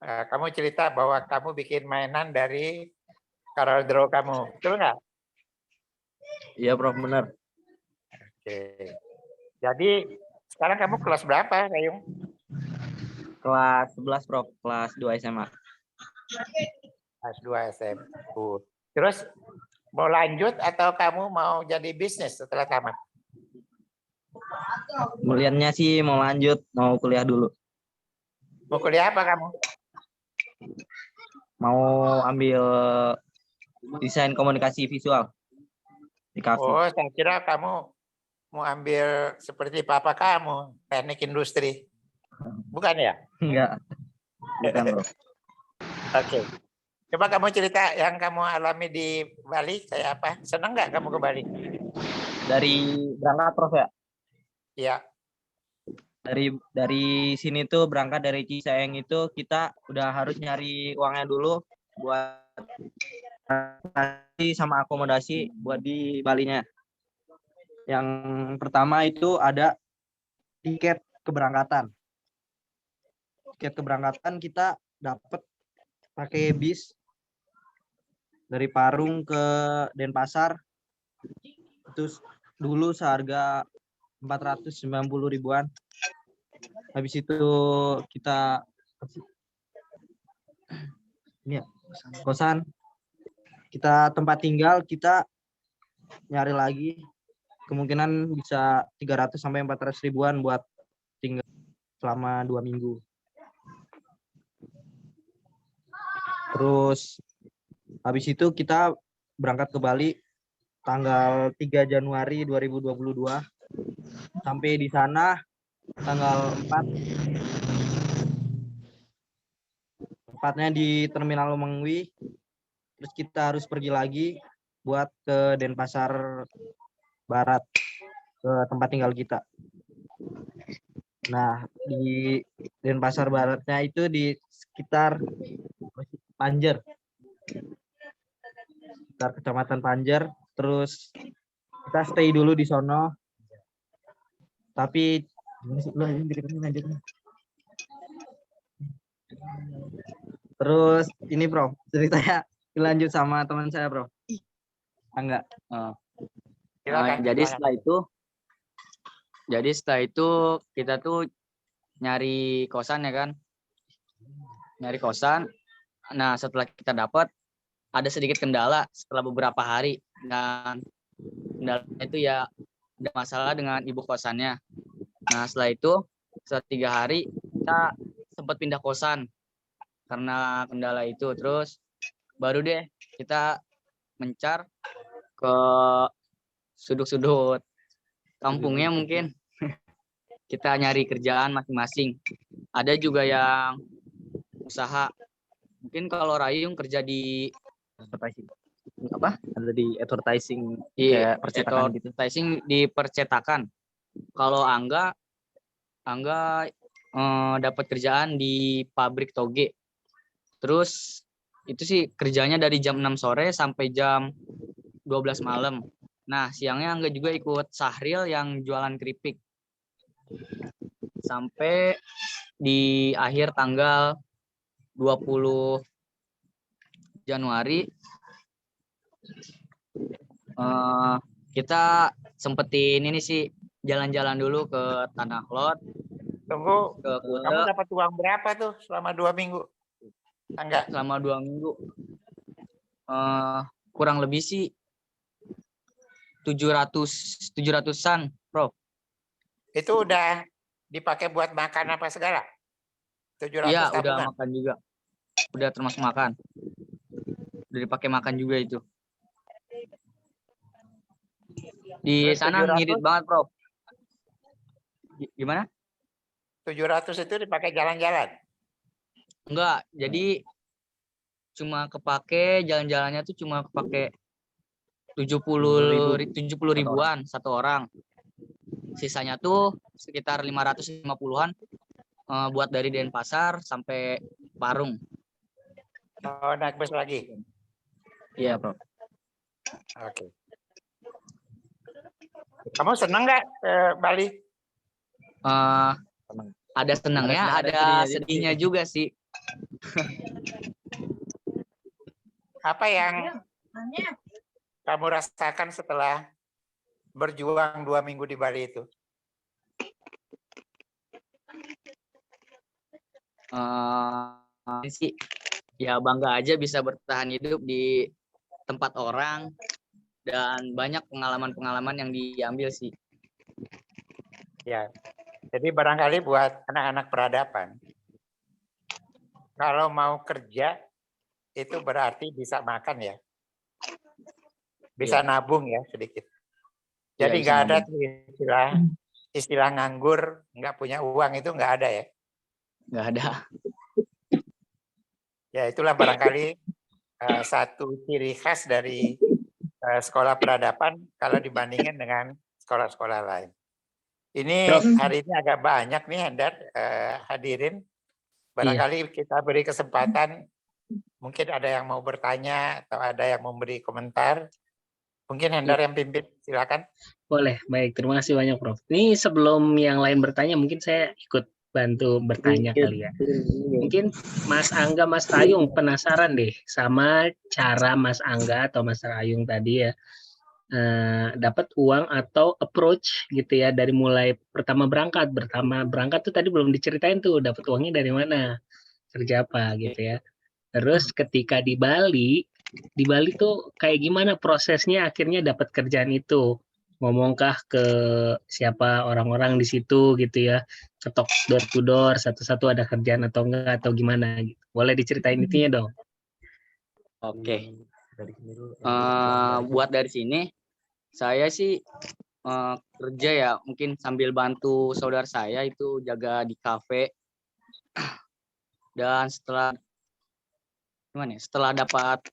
Kamu cerita bahwa kamu bikin mainan dari Karel Draw kamu, betul nggak? Iya Prof, benar. Oke. Jadi sekarang kamu kelas berapa, Rayung? Kelas 11 Prof, kelas 2 SMA. Kelas 2 SMU. Terus mau lanjut atau kamu mau jadi bisnis setelah tamat? Kuliahnya sih mau lanjut, mau kuliah dulu. Mau kuliah apa kamu? Mau ambil desain komunikasi visual di kafe. Oh, saya kira kamu mau ambil seperti papa kamu, teknik industri. Bukan ya? Enggak. Bukan Prof. Oke. Coba kamu cerita yang kamu alami di Bali kayak apa? Senang nggak kamu ke Bali? Dari berangkat Prof ya? Iya. Dari sini tuh berangkat dari Cisaeng itu kita udah harus nyari uangnya dulu buat sama akomodasi buat di Balinya. Yang pertama itu ada tiket keberangkatan. Tiket keberangkatan kita dapat pakai bis dari Parung ke Denpasar. Terus dulu seharga 490 ribuan. Habis itu kita ini ya, kosan. Kita tempat tinggal kita nyari lagi. Kemungkinan bisa 300 sampai 400 ribuan buat tinggal selama 2 minggu. Terus habis itu kita berangkat ke Bali tanggal 3 Januari 2022. Sampai di sana tanggal 4. Tepatnya di Terminal Mengwi. Terus kita harus pergi lagi buat ke Denpasar Barat, ke tempat tinggal kita. Nah, di Denpasar Baratnya itu di sekitar Panjer. Sekitar Kecamatan Panjer. Terus kita stay dulu di sono. Tapi terus ini Bro, ceritanya dilanjut sama teman saya Bro. Enggak. Silakan, Jadi silakan. setelah itu kita tuh nyari kosan ya kan. Nyari kosan. Nah, setelah kita dapat ada sedikit kendala setelah beberapa hari, dan kendala itu ya ada masalah dengan ibu kosannya. Nah, setelah 3 hari kita sempat pindah kosan karena kendala itu. Terus baru deh kita mencar ke sudut-sudut kampungnya mungkin. Kita nyari kerjaan masing-masing. Ada juga yang usaha. Mungkin kalau Rayung kerja di Advertising. Apa? Ada di advertising Iya, kayak percetakan gitu. advertising di percetakan. Kalau Angga dapat kerjaan di pabrik toge. Terus itu sih kerjanya dari jam 6 sore sampai jam 12 malam. Nah, siangnya Angga juga ikut Sahril yang jualan keripik. Sampai di akhir tanggal 20 Januari kita sempetin ini sih jalan-jalan dulu ke Tanah Lot, Tunggu, ke kamu Kute dapat uang berapa tuh selama 2 minggu? Enggak, selama 2 minggu. Kurang lebih sih 700-an, Prof. itu udah dipakai buat makan apa segala? 700 Iya, udah tabungan. makan juga. Udah termasuk makan. Udah dipakai makan juga itu. Di Terus sana 700? ngirit banget, Prof. Gimana? 700 itu dipakai jalan-jalan. Enggak, jadi cuma kepake jalan-jalannya tuh cuma kepake 70 ribuan satu orang. Sisanya tuh sekitar 550-an buat dari Denpasar sampai Parung. Oh, naik bus lagi. Iya, Prof. Oke. Kamu senang nggak ke Bali? Ada senangnya, ada sedihnya juga sih. Apa yang kamu rasakan setelah berjuang 2 minggu di Bali itu? Sih ya bangga aja bisa bertahan hidup di tempat orang dan banyak pengalaman-pengalaman yang diambil sih. Ya, jadi barangkali buat anak-anak peradaban, kalau mau kerja itu berarti bisa makan ya, bisa nabung ya sedikit. Jadi nggak ada tuh istilah nganggur, nggak punya uang itu nggak ada ya. Nggak ada. Ya itulah barangkali satu ciri khas dari sekolah peradaban kalau dibandingkan dengan sekolah-sekolah lain. Ini hari ini agak banyak nih Hendar hadirin. Barangkali kita beri kesempatan, mungkin ada yang mau bertanya atau ada yang memberi komentar. Mungkin Hendar yang pimpin, silakan. Boleh, baik. Terima kasih banyak, Prof. Ini sebelum yang lain bertanya, mungkin saya ikut bantu bertanya kali ya. Mungkin Mas Angga, Mas Rayung penasaran deh sama cara Mas Angga atau Mas Rayung tadi ya dapat uang atau approach gitu ya dari mulai pertama berangkat tuh tadi belum diceritain tuh dapat uangnya dari mana, kerja apa gitu ya. Terus ketika di Bali tuh kayak gimana prosesnya akhirnya dapat kerjaan itu? Ngomongkah ke siapa orang-orang di situ gitu ya, ketok door to door satu-satu ada kerjaan atau enggak atau gimana gitu. Boleh diceritain intinya dong. Oke. Buat dari sini saya sih kerja ya mungkin sambil bantu saudara saya itu jaga di kafe. Dan setelah dapat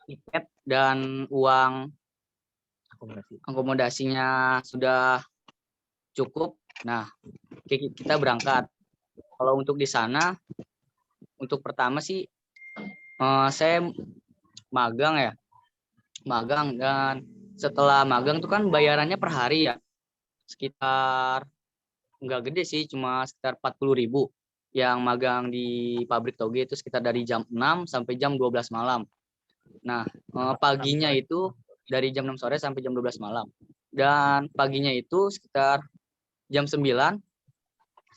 tiket dan uang akomodasinya sudah cukup, nah kita berangkat. Kalau untuk di sana, untuk pertama sih saya magang dan setelah magang tuh kan bayarannya per hari ya, sekitar nggak gede sih, cuma sekitar 40.000. Yang magang di pabrik toge itu sekitar dari jam 6 sampai jam 12 malam. Nah, paginya itu dari jam 6 sore sampai jam 12 malam. Dan paginya itu sekitar jam 9,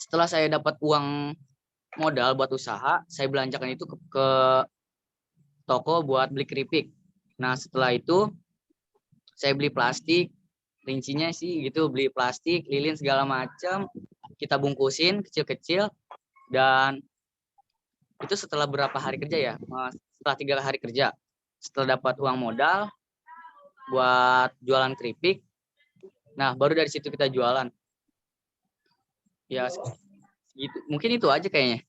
setelah saya dapat uang modal buat usaha, saya belanjakan itu ke toko buat beli keripik. Nah, setelah itu saya beli plastik, rincinya sih gitu, beli plastik, lilin segala macam, kita bungkusin kecil-kecil, dan itu setelah berapa hari kerja ya? Setelah 3 hari kerja, setelah dapat uang modal buat jualan keripik, nah baru dari situ kita jualan. Ya, gitu. Mungkin itu aja kayaknya.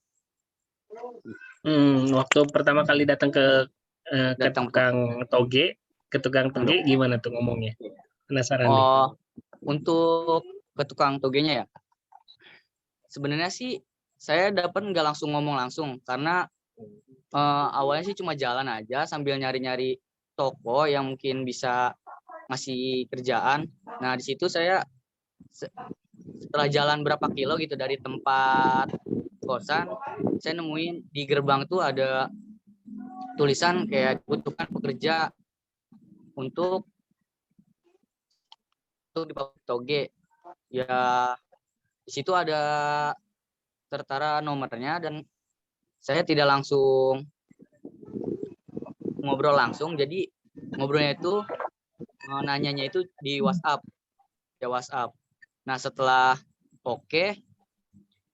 Waktu pertama kali datang ke tukang toge, gimana tuh ngomongnya? Penasaran nih. Untuk ke tukang togenya ya. Sebenarnya sih saya dapat nggak langsung ngomong langsung, karena awalnya sih cuma jalan aja sambil nyari-nyari toko yang mungkin bisa ngasih kerjaan. Nah, di situ saya setelah jalan berapa kilo gitu dari tempat kosan, saya nemuin di gerbang tuh ada tulisan kayak dibutuhkan pekerja untuk di toge. Ya, di situ ada tertera nomornya dan saya tidak langsung ngobrol langsung, jadi ngobrolnya itu nanyanya itu di WhatsApp, ya WhatsApp. Nah, setelah oke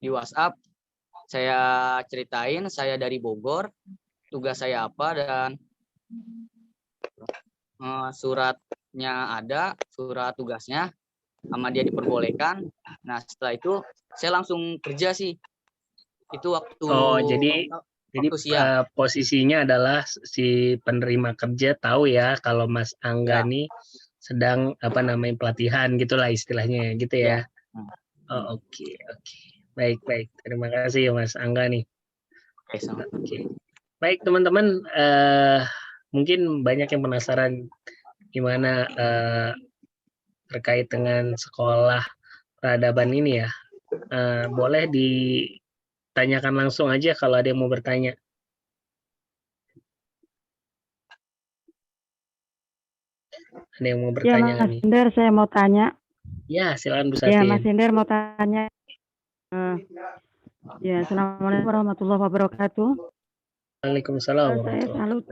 di WhatsApp, saya ceritain saya dari Bogor, tugas saya apa, dan suratnya ada, surat tugasnya, sama dia diperbolehkan. Nah, setelah itu saya langsung kerja sih. Itu waktu siang. Posisinya adalah si penerima kerja tahu ya kalau Mas Angga nih sedang pelatihan gitulah istilahnya gitu ya. Oh, oke. Baik. Terima kasih ya Mas Angga nih. Oke. Baik teman-teman, mungkin banyak yang penasaran gimana terkait dengan sekolah peradaban ini ya. Boleh ditanyakan langsung aja kalau ada yang mau bertanya. Ada yang mau bertanya? Ya Mas Indar, saya mau tanya. Ya, silakan Bu Satin. Ya Mas Indar mau tanya. Ya, Assalamualaikum warahmatullahi wabarakatuh. Waalaikumsalam. Saya salut.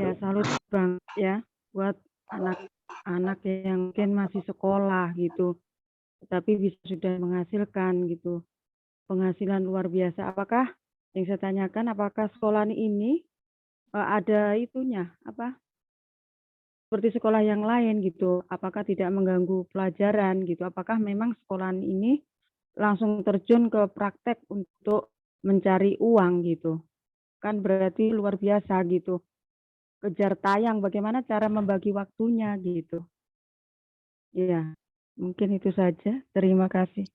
Ya, salut Bang ya buat anak-anak yang mungkin masih sekolah gitu, tapi bisa sudah menghasilkan gitu. Penghasilan luar biasa. Apakah yang saya tanyakan, apakah sekolah ini ada itunya seperti sekolah yang lain gitu? Apakah tidak mengganggu pelajaran gitu? Apakah memang sekolah ini langsung terjun ke praktek untuk mencari uang gitu? Kan berarti luar biasa gitu. Kejar tayang, bagaimana cara membagi waktunya gitu. Iya, mungkin itu saja. Terima kasih.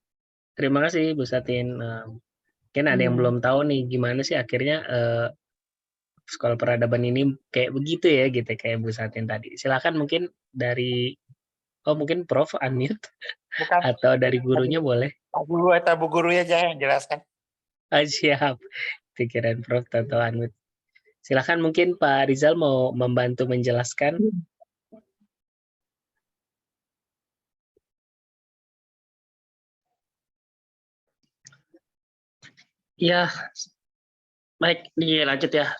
Terima kasih Bu Satin. Mungkin ada yang belum tahu nih gimana sih akhirnya sekolah peradaban ini kayak begitu ya gitu kayak Bu Satin tadi. Silakan mungkin dari mungkin Prof unmute. Bukan. Atau dari gurunya boleh. Pak Guru atau Bu Guru aja yang jelaskan. Siap. Pikiran Prof atau unmute. Silakan mungkin Pak Rizal mau membantu menjelaskan. Ya, baik dilanjut ya.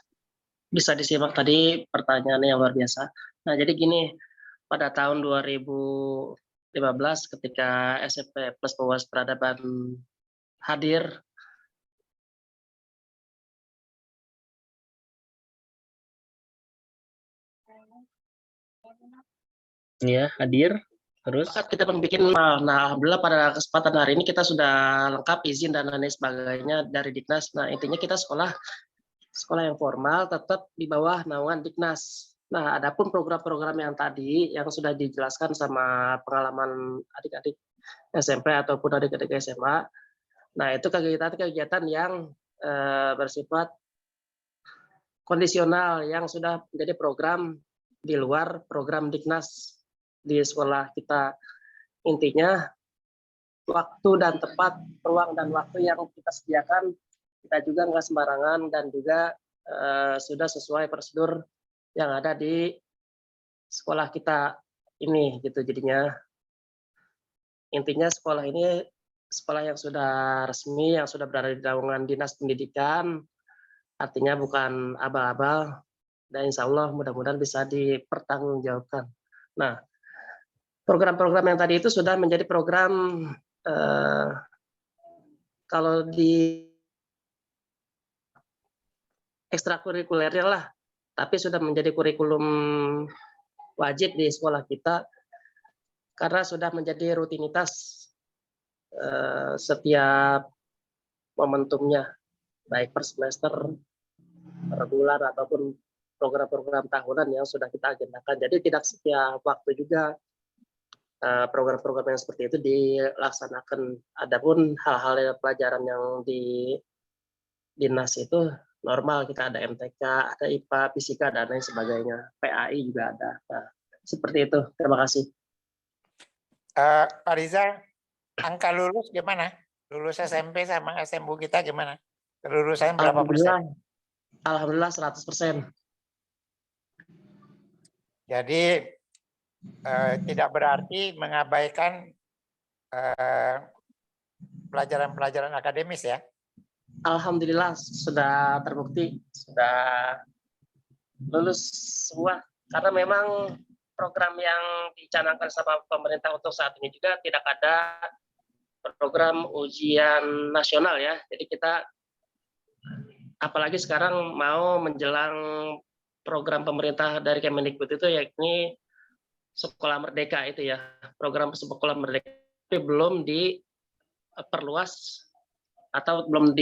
Bisa disimak tadi pertanyaannya yang luar biasa. Nah, jadi gini, pada tahun 2015 ketika SMP Plus Pewawas Peradaban hadir, Ya, hadir. Terus kita membuat, nah alhamdulillah pada kesempatan hari ini kita sudah lengkap izin dan lain sebagainya dari Diknas. Nah, intinya kita sekolah yang formal tetap di bawah naungan Diknas. Nah, adapun program-program yang tadi yang sudah dijelaskan sama pengalaman adik-adik SMP ataupun adik-adik SMA, nah itu kegiatan-kegiatan yang bersifat kondisional yang sudah menjadi program di luar program Diknas di sekolah kita. Intinya waktu dan tepat, ruang dan waktu yang kita sediakan kita juga nggak sembarangan dan juga sudah sesuai prosedur yang ada di sekolah kita ini gitu. Jadinya intinya sekolah ini sekolah yang sudah resmi, yang sudah berada di naungan Dinas Pendidikan, artinya bukan abal-abal, dan insya Allah mudah-mudahan bisa dipertanggungjawabkan. Nah, program-program yang tadi itu sudah menjadi program kalau di ekstrakurikulernya lah, tapi sudah menjadi kurikulum wajib di sekolah kita karena sudah menjadi rutinitas setiap momentumnya, baik per semester, per bulan, ataupun program-program tahunan yang sudah kita agendakan. Jadi tidak setiap waktu juga program-program yang seperti itu dilaksanakan. Adapun hal-hal pelajaran yang di Dinas itu normal, kita ada MTK, ada IPA, Fisika, dan lain sebagainya. PAI juga ada. Nah, Seperti itu. Terima kasih. Pak Rizal, angka lulus gimana? Lulus SMP sama SMU kita gimana? Kelulusannya berapa persen? Alhamdulillah 100%. Jadi tidak berarti mengabaikan pelajaran-pelajaran akademis ya? Alhamdulillah sudah terbukti, sudah lulus semua. Karena memang program yang dicanangkan sama pemerintah untuk saat ini juga tidak ada program ujian nasional ya. Jadi kita apalagi sekarang mau menjelang program pemerintah dari Kemendikbud itu yakni Sekolah Merdeka itu ya. Program Sekolah Merdeka tapi belum diperluas atau belum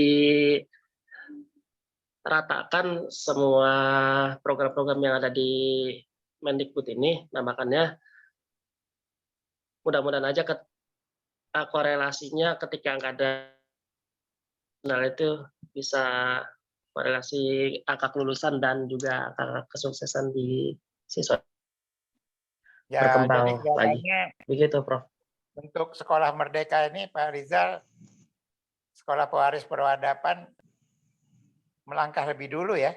diratakan semua program-program yang ada di Mendikbud ini. Nah, makanya mudah-mudahan aja korelasinya ketika nggak ada itu bisa korelasi angka kelulusan dan juga angka kesuksesan di siswa Ya, berkembang jadi lagi. kelihatannya Begitu, Prof. untuk Sekolah Merdeka ini Pak Rizal, Sekolah Pewaris Perwadapan melangkah lebih dulu ya.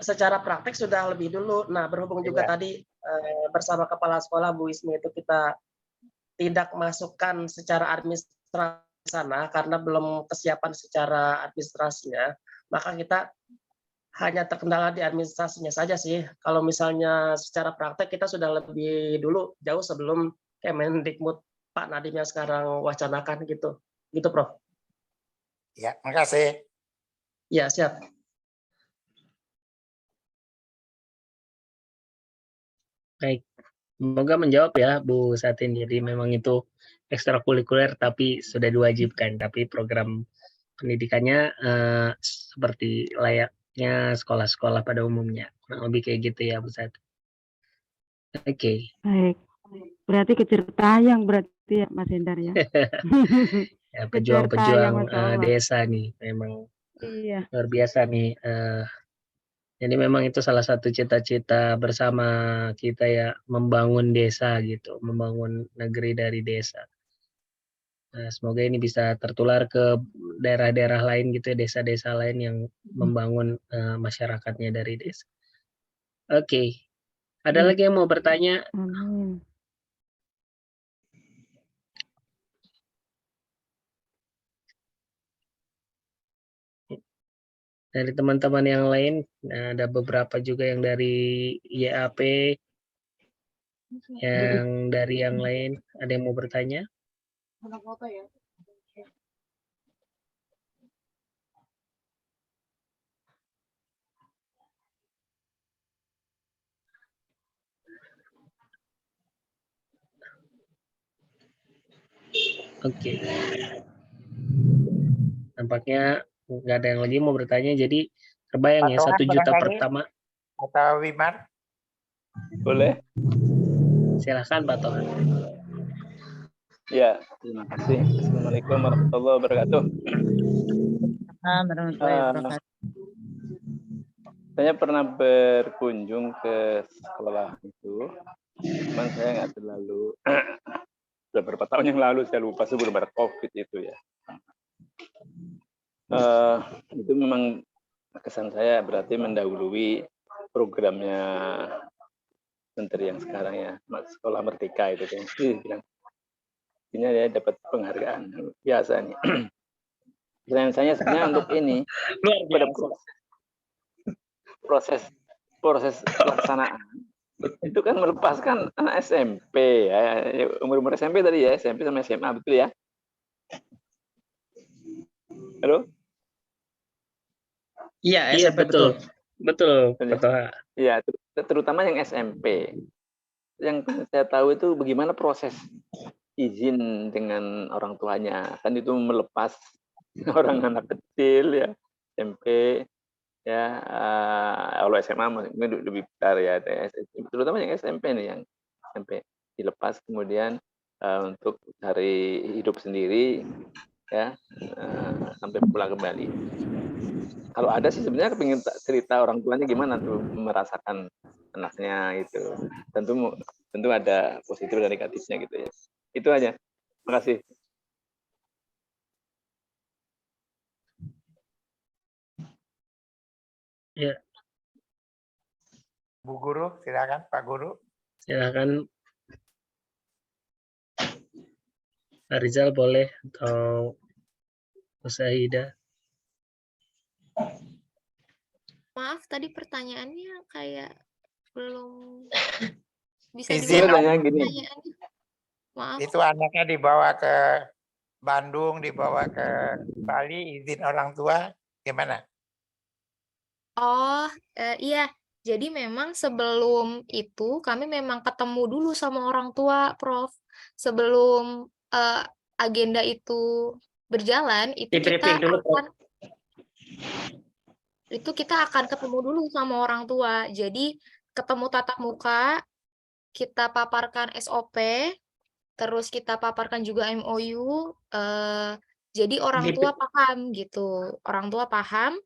Secara praktek sudah lebih dulu. Nah, berhubung juga tadi bersama Kepala Sekolah Bu Ismi itu kita tidak masukkan secara administrasi sana karena belum kesiapan secara administrasinya, maka kita hanya terkendala di administrasinya saja sih. Kalau misalnya secara praktek kita sudah lebih dulu, jauh sebelum Kemendikbud Pak Nadiem yang sekarang wacanakan gitu. Gitu, Prof. Ya, makasih. Ya, siap. Baik. Semoga menjawab ya Bu Satin. Jadi memang itu ekstrakurikuler tapi sudah diwajibkan. Tapi program pendidikannya seperti layaknya sekolah-sekolah pada umumnya. Kurang lebih kayak gitu ya Bu Satin. Oke. Baik. Berarti kejar tayang berarti ya Mas Hendar ya. Ya, Kejar pejuang-pejuang tayang, Masya Allah. desa nih memang Iya. luar biasa nih. Jadi memang itu salah satu cita-cita bersama kita ya, membangun desa gitu, membangun negeri dari desa. Nah, semoga ini bisa tertular ke daerah-daerah lain gitu ya, desa-desa lain yang membangun masyarakatnya dari desa. Oke. Ada Iya. lagi yang mau bertanya? Amin. Dari teman-teman yang lain, ada beberapa juga yang dari YAP, yang dari yang lain, ada yang mau bertanya? Oke. Nampaknya nggak ada yang lagi mau bertanya, jadi terbayang ya 1 juta pertama. Atau Wimar? Boleh? Silahkan Pak Toha. Ya, terima kasih. Assalamualaikum warahmatullahi wabarakatuh. Saya pernah berkunjung ke sekolah itu, cuman saya nggak terlalu, beberapa tahun yang lalu saya lupa sebelum ada COVID itu ya. Itu memang kesan saya berarti mendahului programnya menteri yang sekarang ya, Sekolah Merdeka itu kan. Ini dia dapat penghargaan biasa nih. Pertanyaan saya sebenarnya untuk ini pada proses pelaksanaan itu kan melepaskan anak SMP ya, umur SMP tadi ya, SMP sama SMA betul ya? Halo? Iya, SMP betul. Betul, betul. Iya, terutama yang SMP. Yang saya tahu itu bagaimana proses izin dengan orang tuanya. Kan itu melepas orang anak kecil ya, SMP ya, kalau SMA mungkin lebih besar ya, terutama yang SMP nih, yang SMP dilepas kemudian untuk cari hidup sendiri ya, sampai pulang kembali. kalau ada sih sebenarnya pengen cerita orang tuanya gimana tuh merasakan anaknya itu. Tentu ada positif dan negatifnya gitu ya. Itu aja. Makasih. Ya, Bu Guru, silakan Pak Guru. silakan Pak Rizal boleh atau Usahida. Maaf, tadi pertanyaannya kayak belum bisa Izin diulang Tanya gini, pertanyaannya. Maaf. itu anaknya dibawa ke Bandung, dibawa ke Bali, izin orang tua gimana? Oh, iya. Jadi memang sebelum itu kami memang ketemu dulu sama orang tua, Prof. Sebelum agenda itu berjalan, itu Di-briefing dulu, Prof. kita akan ketemu dulu sama orang tua. Jadi ketemu tatap muka, kita paparkan SOP, terus kita paparkan juga MOU. Jadi orang tua paham gitu. Orang tua paham.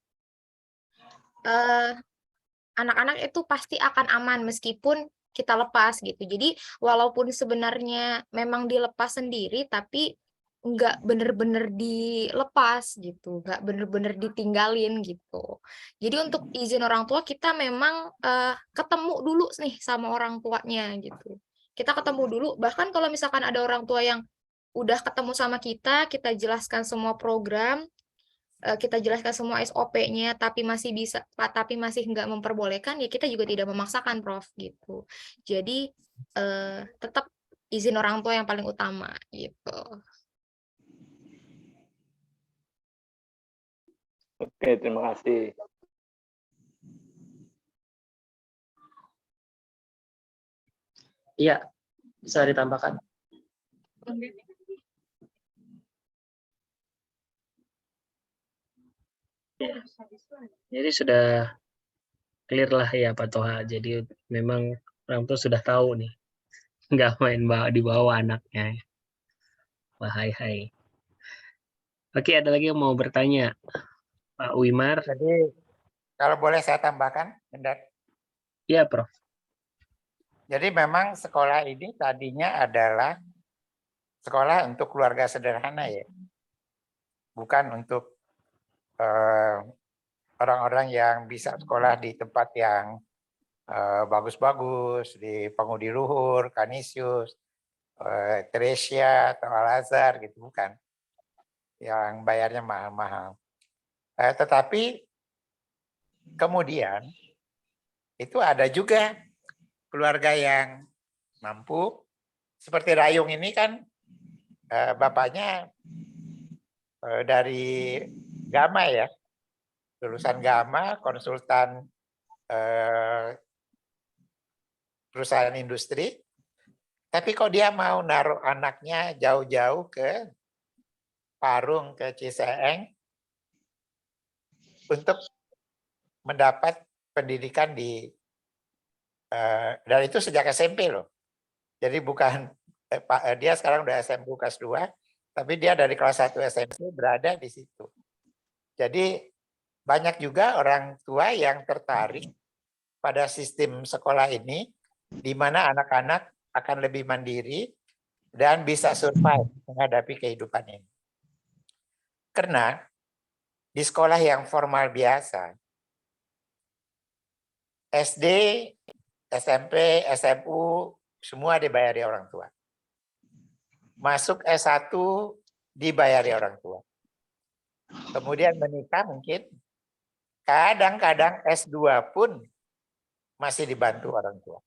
Anak-anak itu pasti akan aman meskipun kita lepas gitu. Jadi walaupun sebenarnya memang dilepas sendiri, tapi nggak bener-bener dilepas gitu, nggak bener-bener ditinggalin gitu. Jadi untuk izin orang tua kita memang ketemu dulu nih sama orang tuanya gitu. Kita ketemu dulu, bahkan kalau misalkan ada orang tua yang udah ketemu sama kita jelaskan semua program, kita jelaskan semua SOP-nya, tapi masih nggak memperbolehkan, ya kita juga tidak memaksakan, Prof. Gitu. Jadi tetap izin orang tua yang paling utama gitu. oke, terima kasih. Iya, bisa ditambahkan. Ya. Jadi sudah clear lah ya Pak Toha. Jadi memang orang tua sudah tahu nih, nggak main dibawa anaknya. Wah, hai. Oke, ada lagi yang mau bertanya, Pak Wimar? Jadi kalau boleh saya tambahkan, Hendak. Iya, Prof. Jadi memang sekolah ini tadinya adalah sekolah untuk keluarga sederhana ya, bukan untuk orang-orang yang bisa sekolah di tempat yang bagus-bagus, di Pangudi Luhur, Kanisius, Teresia, atau Al-Azhar gitu, bukan. Yang bayarnya mahal-mahal. Tetapi kemudian itu ada juga keluarga yang mampu, seperti Rayung ini kan bapaknya dari Gama ya, lulusan Gama, konsultan perusahaan industri, tapi kok dia mau naruh anaknya jauh-jauh ke Parung, ke Ciseeng untuk mendapat pendidikan dan itu sejak SMP loh. Jadi bukan dia sekarang udah SMP kelas 2, tapi dia dari kelas 1 SMP berada di situ. Jadi banyak juga orang tua yang tertarik pada sistem sekolah ini, di mana anak-anak akan lebih mandiri dan bisa survive menghadapi kehidupan ini. Karena di sekolah yang formal biasa, SD, SMP, SMU, semua dibayari orang tua. Masuk S1 dibayari orang tua. Kemudian menikah mungkin, kadang-kadang S2 pun masih dibantu orang tua.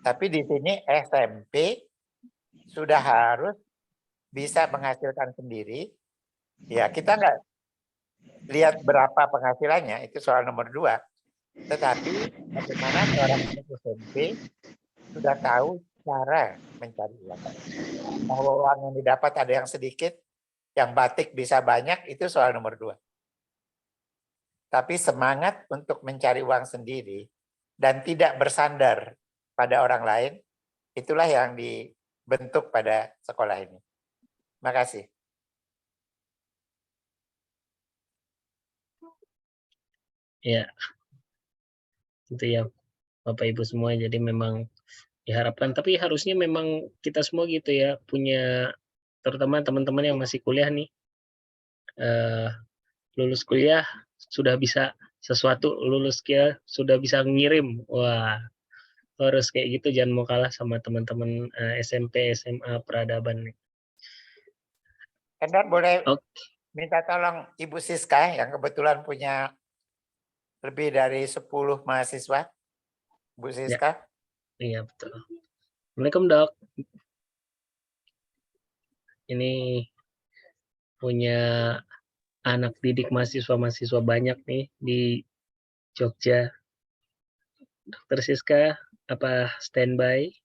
Tapi di sini SMP sudah harus bisa menghasilkan sendiri. Ya kita nggak lihat berapa penghasilannya, itu soal nomor 2. Tetapi bagaimana seorang SMP sudah tahu cara mencari uang. Bahwa uang yang didapat ada yang sedikit, yang batik bisa banyak, itu soal nomor 2. Tapi semangat untuk mencari uang sendiri dan tidak bersandar pada orang lain, itulah yang dibentuk pada sekolah ini. Terima kasih. Ya, itu ya Bapak Ibu semua. Jadi memang diharapkan, tapi harusnya memang kita semua gitu ya, punya, terutama teman-teman yang masih kuliah nih, lulus kuliah sudah bisa sesuatu, lulus kuliah sudah bisa ngirim. Wah, harus kayak gitu, jangan mau kalah sama teman-teman SMP, SMA, peradaban nih. Endar boleh Oke. minta tolong Ibu Siska yang kebetulan punya lebih dari 10 mahasiswa. Bu Siska. Iya, betul. Assalamualaikum, Dok. Ini punya anak didik mahasiswa-mahasiswa banyak nih di Jogja. Dokter Siska, apa standby?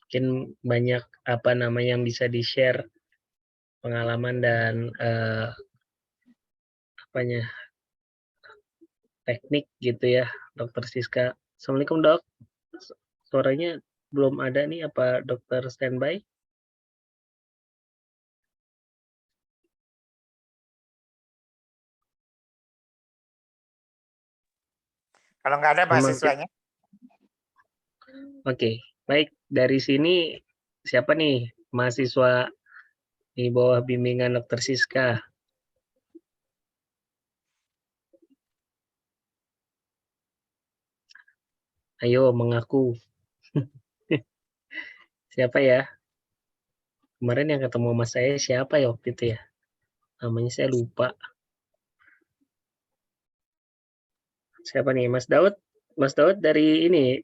Mungkin banyak apa namanya yang bisa di-share pengalaman dan apanya teknik gitu ya, Dokter Siska. Assalamualaikum, Dok. Suaranya belum ada nih, apa dokter standby? Kalau nggak ada Memang mahasiswanya. Oke, baik. Dari sini siapa nih mahasiswa di bawah bimbingan Dokter Siska? Ayo mengaku. Siapa ya? Kemarin yang ketemu sama saya siapa ya waktu itu ya? Namanya saya lupa. Siapa nih? Mas Daud? Mas Daud dari ini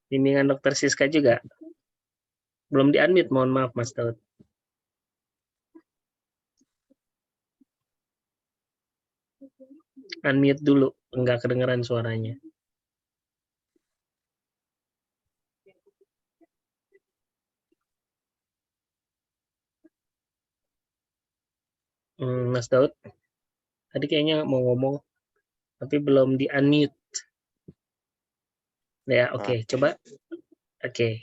bimbingan Dokter Siska juga? Belum di-unmute, mohon maaf Mas Daud. Unmute dulu, enggak kedengeran suaranya. Mas Daud, tadi kayaknya mau ngomong, tapi belum di-unmute. Ya, oke, coba. Oke.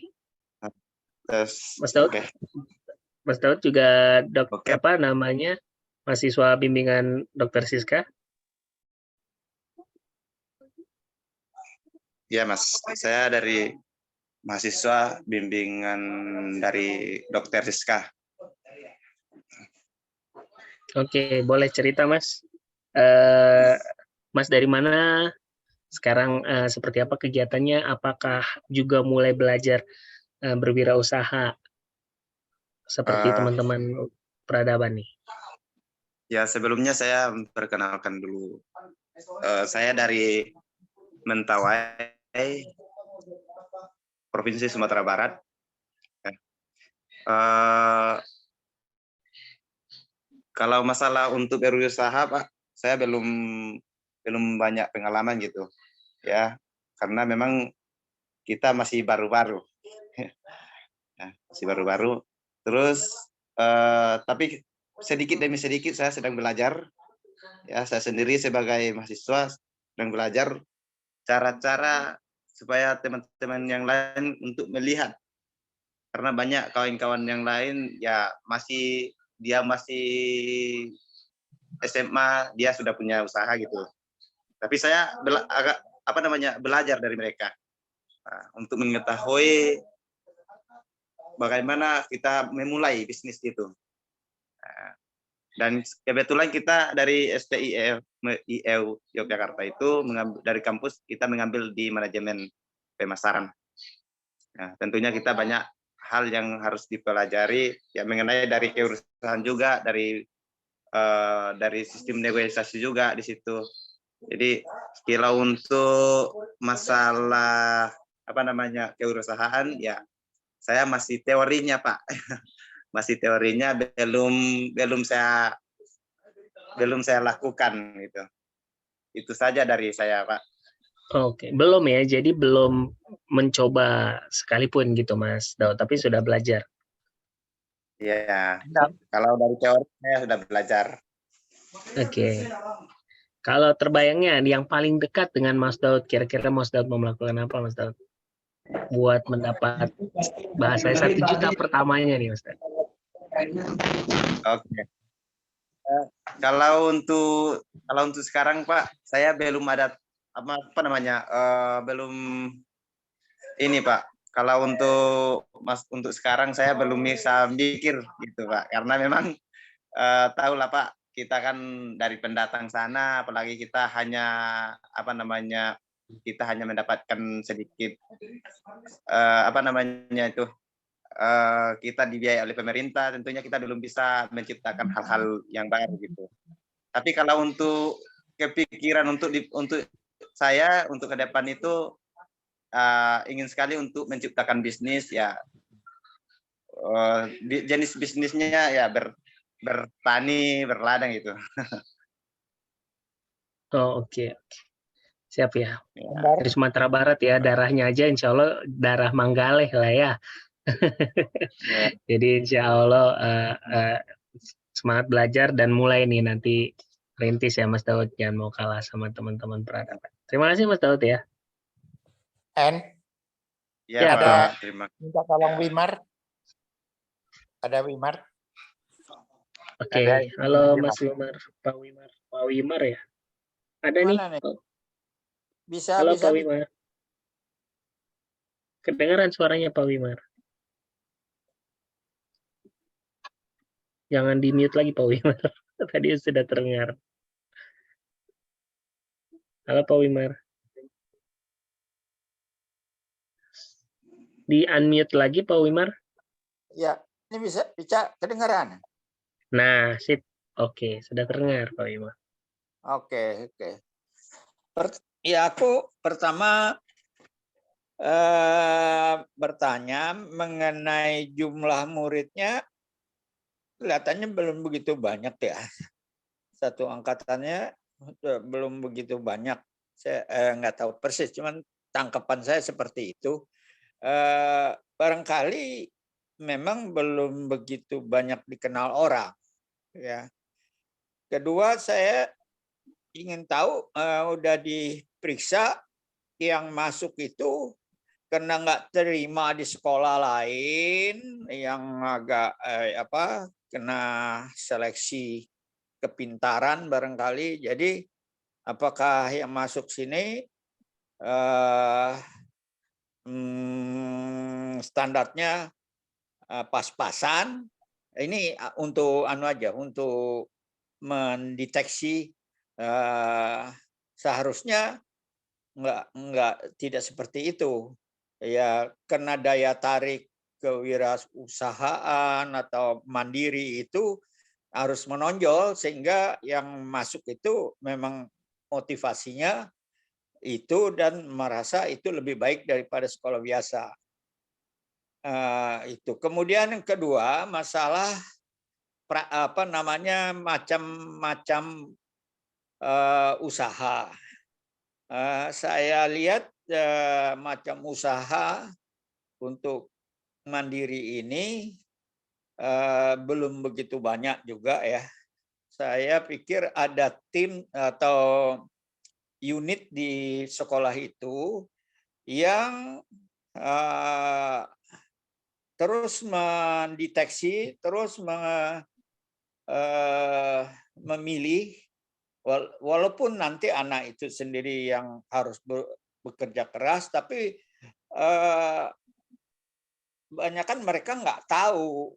Mas Daud, Mas Daud juga apa namanya mahasiswa bimbingan Dokter Siska? Iya Mas, saya dari mahasiswa bimbingan dari Dokter Siska. Oke, boleh cerita Mas. Mas dari mana? Sekarang seperti apa kegiatannya? Apakah juga mulai belajar berwirausaha seperti teman-teman peradaban nih? Ya sebelumnya saya perkenalkan dulu. Saya dari Mentawai, Provinsi Sumatera Barat. Kalau masalah untuk berwirausaha, Pak, saya belum banyak pengalaman gitu, ya, karena memang kita masih baru-baru, masih baru-baru. Terus, tapi sedikit demi sedikit saya sedang belajar, ya, saya sendiri sebagai mahasiswa sedang belajar cara-cara supaya teman-teman yang lain untuk melihat, karena banyak kawan-kawan yang lain ya masih SMA, dia sudah punya usaha gitu. Tapi saya agak belajar dari mereka untuk mengetahui bagaimana kita memulai bisnis itu. Dan kebetulan kita dari STIEU Yogyakarta itu dari kampus kita mengambil di manajemen pemasaran. Nah, tentunya kita banyak hal yang harus dipelajari ya, mengenai dari kewirausahaan juga, dari sistem negosiasi juga di situ. Jadi kalau untuk masalah kewirausahaan ya saya masih teorinya Pak, masih teorinya belum saya lakukan gitu. Itu saja dari saya Pak. Oke, belum ya, jadi belum mencoba sekalipun gitu Mas Daud, tapi sudah belajar. Iya, kalau dari teori saya sudah belajar. Oke. Kalau terbayangnya yang paling dekat dengan Mas Daud, kira-kira Mas Daud mau melakukan apa Mas Daud? buat mendapat bahasa 1 juta pertamanya nih Ustaz? Oke. Kalau untuk sekarang Pak, saya belum ada apa namanya belum ini Pak. Kalau untuk sekarang saya belum bisa mikir gitu Pak, karena memang tahulah Pak, kita kan dari pendatang sana, apalagi kita hanya apa namanya kita hanya mendapatkan sedikit apa namanya itu kita dibiayai oleh pemerintah, tentunya kita belum bisa menciptakan hal-hal yang baru gitu. Tapi kalau untuk kepikiran untuk saya untuk ke depan itu ingin sekali untuk menciptakan bisnis ya, jenis bisnisnya ya bertani, berladang gitu. Oh, oke. Siap ya. Gambar. Dari Sumatera Barat ya, darahnya aja insya Allah darah Manggaleh lah ya. Jadi insya Allah semangat belajar dan mulai nih nanti rintis ya Mas Daud, jangan mau kalah sama teman-teman peradaban. Terima kasih Mas Daud ya. Ya, Ya, Pak, terima kasih. Minta tolong Wimar. Ada Wimar? Oke, halo Mas Wimar, Pak Wimar ya. Ada nih. Bisa, Halo bisa. Pak Wimar. Kedengaran suaranya Pak Wimar. Jangan di-mute lagi Pak Wimar. Tadi sudah terdengar. Halo Pak Wimar. Di-unmute lagi Pak Wimar. Ya, ini bisa kedengaran. Nah, sip. Oke, sudah terdengar Pak Wimar. Oke. Ya, aku pertama bertanya mengenai jumlah muridnya, kelihatannya belum begitu banyak ya. Satu angkatannya belum begitu banyak. Saya nggak tahu persis, cuman tangkapan saya seperti itu. Barangkali memang belum begitu banyak dikenal orang. Ya. Kedua, saya ingin tahu udah diperiksa yang masuk itu karena nggak terima di sekolah lain yang agak kena seleksi kepintaran barangkali. Jadi apakah yang masuk sini standarnya pas-pasan? Ini untuk untuk mendeteksi seharusnya tidak seperti itu ya, karena daya tarik kewirausahaan atau mandiri itu harus menonjol sehingga yang masuk itu memang motivasinya itu dan merasa itu lebih baik daripada sekolah biasa. Itu kemudian yang kedua masalah macam-macam usaha. Saya lihat macam usaha untuk mandiri ini belum begitu banyak juga ya. Saya pikir ada tim atau unit di sekolah itu yang terus mendeteksi, terus memilih, walaupun nanti anak itu sendiri yang harus bekerja keras, tapi kebanyakan mereka nggak tahu,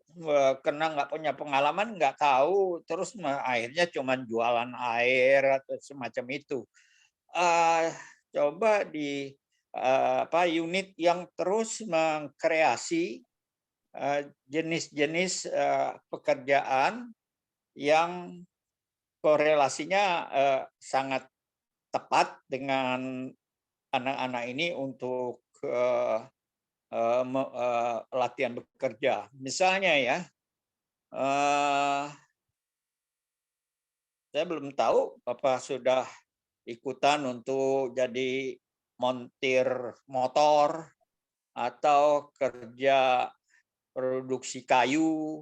karena nggak punya pengalaman, nggak tahu, terus akhirnya cuma jualan air atau semacam itu. Coba di unit yang terus mengkreasi jenis-jenis pekerjaan yang korelasinya sangat tepat dengan anak-anak ini untuk latihan bekerja. Misalnya ya, saya belum tahu apa sudah ikutan untuk jadi montir motor atau kerja produksi kayu,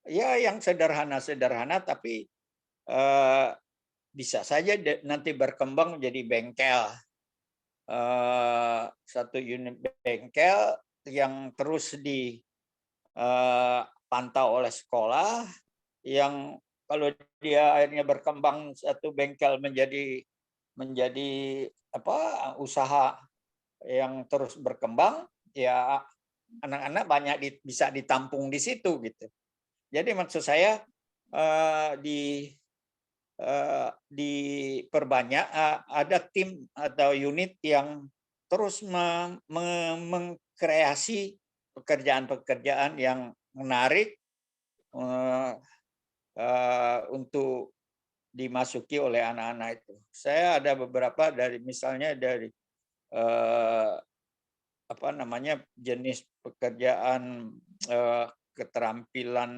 ya yang sederhana-sederhana, tapi bisa saja nanti berkembang jadi bengkel. satu unit bengkel yang terus dipantau oleh sekolah, yang kalau dia akhirnya berkembang satu bengkel menjadi usaha yang terus berkembang, ya anak-anak banyak bisa ditampung di situ gitu. Jadi maksud saya diperbanyak, ada tim atau unit yang terus mengkreasi pekerjaan-pekerjaan yang menarik untuk dimasuki oleh anak-anak itu. Saya ada beberapa misalnya dari jenis pekerjaan keterampilan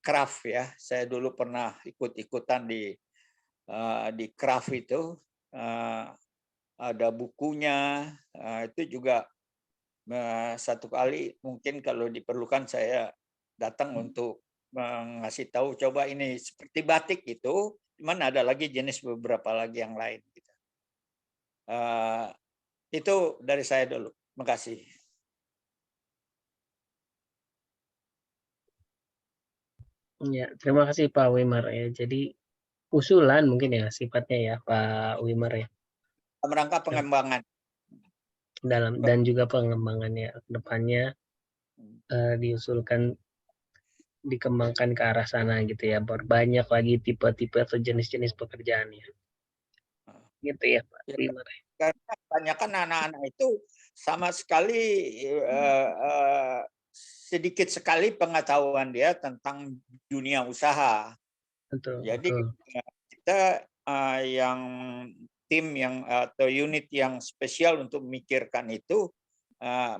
craft ya. Saya dulu pernah ikut-ikutan di craft itu, ada bukunya, itu juga satu kali mungkin kalau diperlukan saya datang untuk mengasih tahu, coba ini seperti batik itu, cuman ada lagi jenis beberapa lagi yang lain. Gitu. Itu dari saya dulu. Terima kasih. Ya, terima kasih Pak Wimar ya. Jadi usulan mungkin ya sifatnya ya Pak Wimar ya. Dalam rangka pengembangan. Dan juga pengembangannya ke depannya diusulkan dikembangkan ke arah sana gitu ya. Berbanyak lagi tipe-tipe atau jenis-jenis pekerjaannya. Gitu ya Pak Wimar. Karena kebanyakan anak-anak itu sama sekali sedikit sekali pengetahuan dia tentang dunia usaha. Betul. Jadi kita yang tim yang atau unit yang spesial untuk memikirkan itu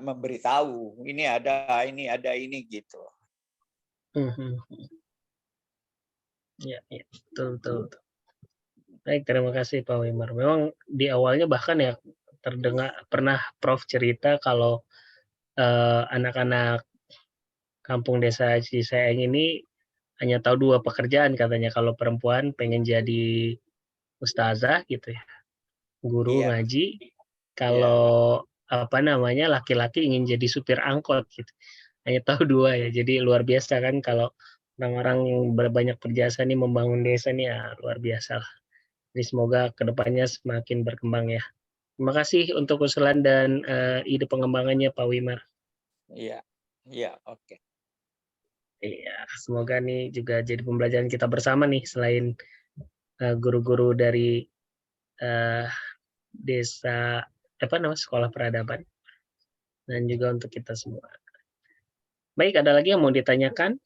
memberitahu ini ada ini gitu. Ya, betul. Baik, terima kasih Pak Wimar. Memang di awalnya bahkan ya terdengar pernah Prof cerita kalau anak-anak kampung desa Ciseeng ini hanya tahu 2 pekerjaan katanya. Kalau perempuan pengen jadi ustazah gitu ya, guru ngaji. Kalau laki-laki ingin jadi supir angkot gitu. Hanya tahu 2 ya. Jadi luar biasa kan kalau orang-orang yang berbanyak berjasa nih membangun desa nih ya luar biasa lah. Jadi semoga kedepannya semakin berkembang ya. Terima kasih untuk usulan dan ide pengembangannya Pak Wimar. Iya, oke. Iya, semoga nih juga jadi pembelajaran kita bersama nih selain guru-guru dari desa sekolah peradaban dan juga untuk kita semua. Baik, ada lagi yang mau ditanyakan?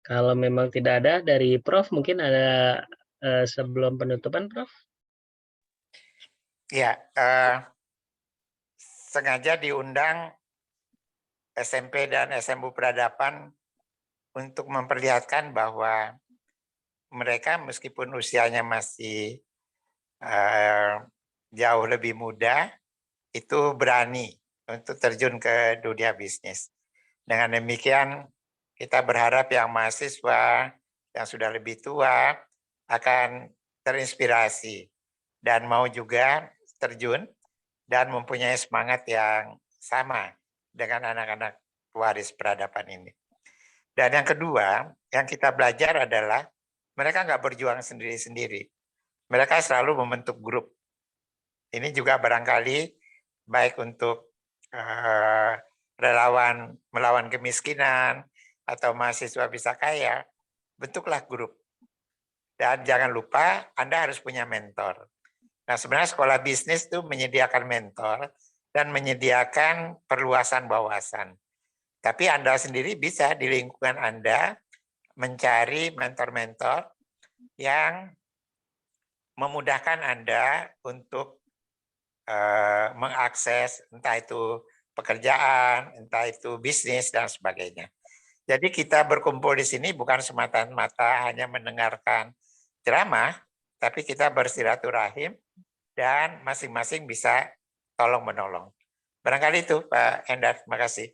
Kalau memang tidak ada dari Prof, mungkin ada sebelum penutupan, Prof? Ya, sengaja diundang SMP dan SMU Peradaban untuk memperlihatkan bahwa mereka meskipun usianya masih jauh lebih muda, itu berani untuk terjun ke dunia bisnis. Dengan demikian, kita berharap yang mahasiswa yang sudah lebih tua akan terinspirasi dan mau juga terjun dan mempunyai semangat yang sama dengan anak-anak pewaris peradaban ini. Dan yang kedua, yang kita belajar adalah mereka nggak berjuang sendiri-sendiri. Mereka selalu membentuk grup. Ini juga barangkali baik untuk relawan melawan kemiskinan atau mahasiswa bisa kaya, bentuklah grup. Dan jangan lupa Anda harus punya mentor. Nah, sebenarnya sekolah bisnis itu menyediakan mentor dan menyediakan perluasan wawasan. Tapi Anda sendiri bisa di lingkungan Anda mencari mentor-mentor yang memudahkan Anda untuk mengakses entah itu pekerjaan, entah itu bisnis, dan sebagainya. Jadi kita berkumpul di sini bukan semata-mata hanya mendengarkan ceramah, tapi kita bersilaturahim dan masing-masing bisa tolong-menolong. Barangkali itu Pak Endar, terima kasih.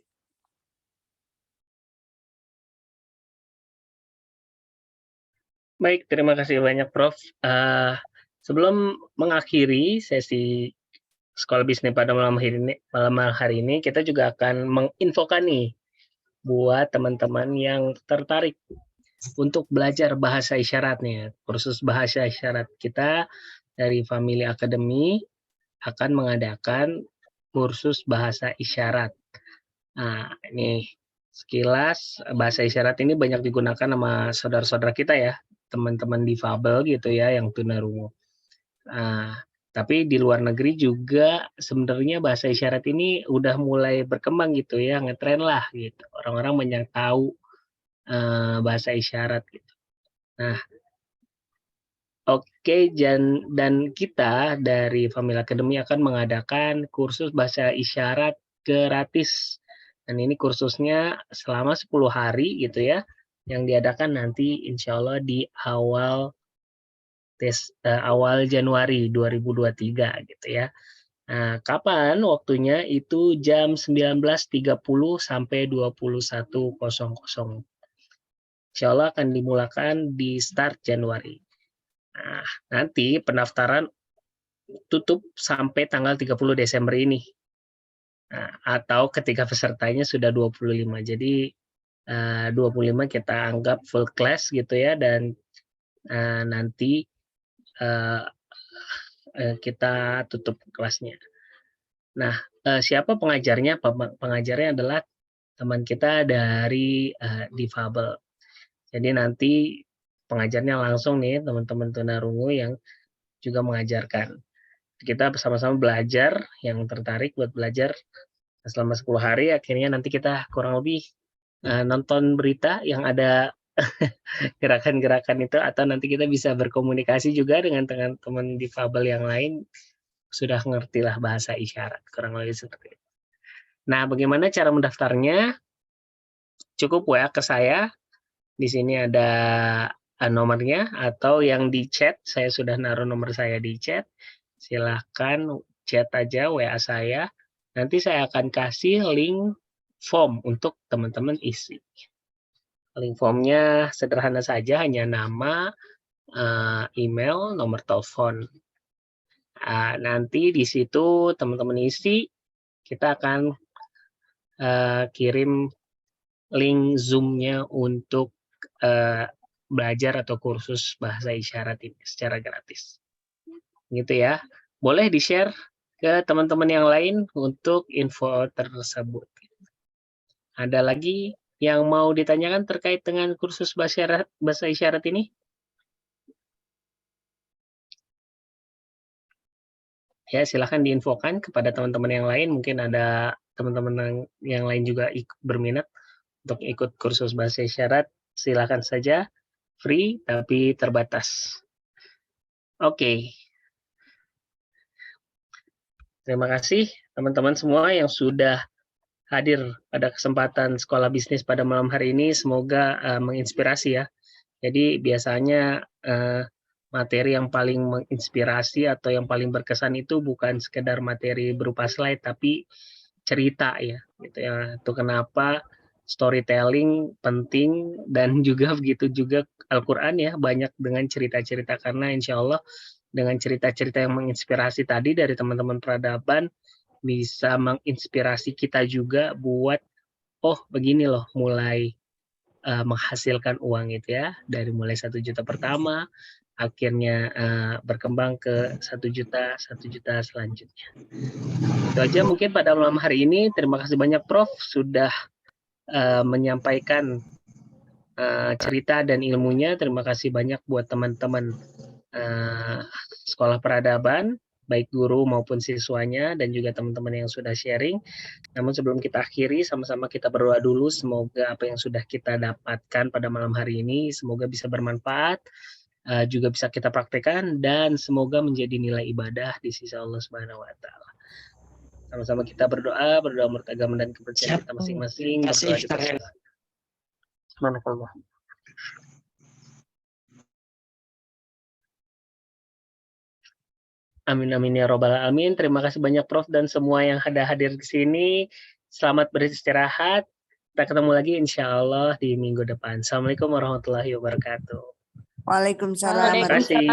Baik, terima kasih banyak Prof. Sebelum mengakhiri sesi Sekolah Bisnis pada malam hari ini, kita juga akan menginfokan nih buat teman-teman yang tertarik untuk belajar bahasa isyaratnya. Kursus bahasa isyarat kita dari Family Academy akan mengadakan kursus bahasa isyarat. Nah, ini sekilas bahasa isyarat ini banyak digunakan sama saudara-saudara kita ya, teman-teman difabel gitu ya, yang tunarungu. Tapi di luar negeri juga sebenarnya bahasa isyarat ini udah mulai berkembang gitu ya, ngetren lah gitu. Orang-orang banyak tahu bahasa isyarat gitu. Nah, oke, dan kita dari Family Academy akan mengadakan kursus bahasa isyarat gratis. Dan ini kursusnya selama 10 hari gitu ya, yang diadakan nanti insya Allah di awal Januari 2023 gitu ya. Nah, kapan waktunya? Itu jam 19.30 sampai 21.00. Insya Allah akan dimulakan di start Januari. Nah, nanti pendaftaran tutup sampai tanggal 30 Desember ini. Nah, atau ketika pesertanya sudah 25. Jadi 25 kita anggap full class gitu ya, dan nanti kita tutup kelasnya. Nah, siapa pengajarnya? Pengajarnya adalah teman kita dari difabel. Jadi nanti pengajarnya langsung nih teman-teman tunarungu yang juga mengajarkan. Kita bersama-sama belajar, yang tertarik buat belajar selama 10 hari, akhirnya nanti kita kurang lebih nonton berita yang ada gerakan-gerakan itu, atau nanti kita bisa berkomunikasi juga dengan teman-teman difabel yang lain, sudah ngertilah bahasa isyarat, kurang lebih seperti itu. Nah, bagaimana cara mendaftarnya? Cukup WA ke saya, di sini ada nomornya, atau yang di chat, saya sudah naruh nomor saya di chat, silahkan chat aja WA saya, nanti saya akan kasih link form untuk teman-teman isi. Link formnya sederhana saja, hanya nama, email, nomor telepon. Nanti di situ teman-teman isi, kita akan kirim link Zoom-nya untuk belajar atau kursus bahasa isyarat ini secara gratis. Gitu ya. Boleh di-share ke teman-teman yang lain untuk info tersebut. Ada lagi yang mau ditanyakan terkait dengan kursus bahasa isyarat ini? Ya, silahkan diinfokan kepada teman-teman yang lain. Mungkin ada teman-teman yang lain juga berminat untuk ikut kursus bahasa isyarat. Silahkan saja, free tapi terbatas. Oke. Terima kasih teman-teman semua yang sudah hadir pada kesempatan Sekolah Bisnis pada malam hari ini. Semoga menginspirasi ya. Jadi biasanya materi yang paling menginspirasi atau yang paling berkesan itu bukan sekedar materi berupa slide, tapi cerita ya. Gitu ya. Itu kenapa storytelling penting, dan juga begitu juga Al-Quran ya, banyak dengan cerita-cerita, karena insya Allah dengan cerita-cerita yang menginspirasi tadi dari teman-teman peradaban bisa menginspirasi kita juga buat, oh begini loh mulai menghasilkan uang itu ya, dari mulai 1 juta pertama, akhirnya berkembang ke 1 juta selanjutnya. Itu aja mungkin pada malam hari ini. Terima kasih banyak Prof sudah menyampaikan cerita dan ilmunya. Terima kasih banyak buat teman-teman Sekolah Peradaban, baik guru maupun siswanya, dan juga teman-teman yang sudah sharing. Namun sebelum kita akhiri, sama-sama kita berdoa dulu, semoga apa yang sudah kita dapatkan pada malam hari ini, semoga bisa bermanfaat, juga bisa kita praktekkan, dan semoga menjadi nilai ibadah di sisi Allah Subhanahu wa Ta'ala. Sama-sama kita berdoa menurut agama dan kepercayaan kita masing-masing. Berdoa di Subhanakallah. Amin amin ya robbal alamin. Terima kasih banyak Prof dan semua yang ada hadir di sini. Selamat beristirahat. Kita ketemu lagi insya Allah di minggu depan. Assalamualaikum warahmatullahi wabarakatuh. Waalaikumsalam. Terima kasih.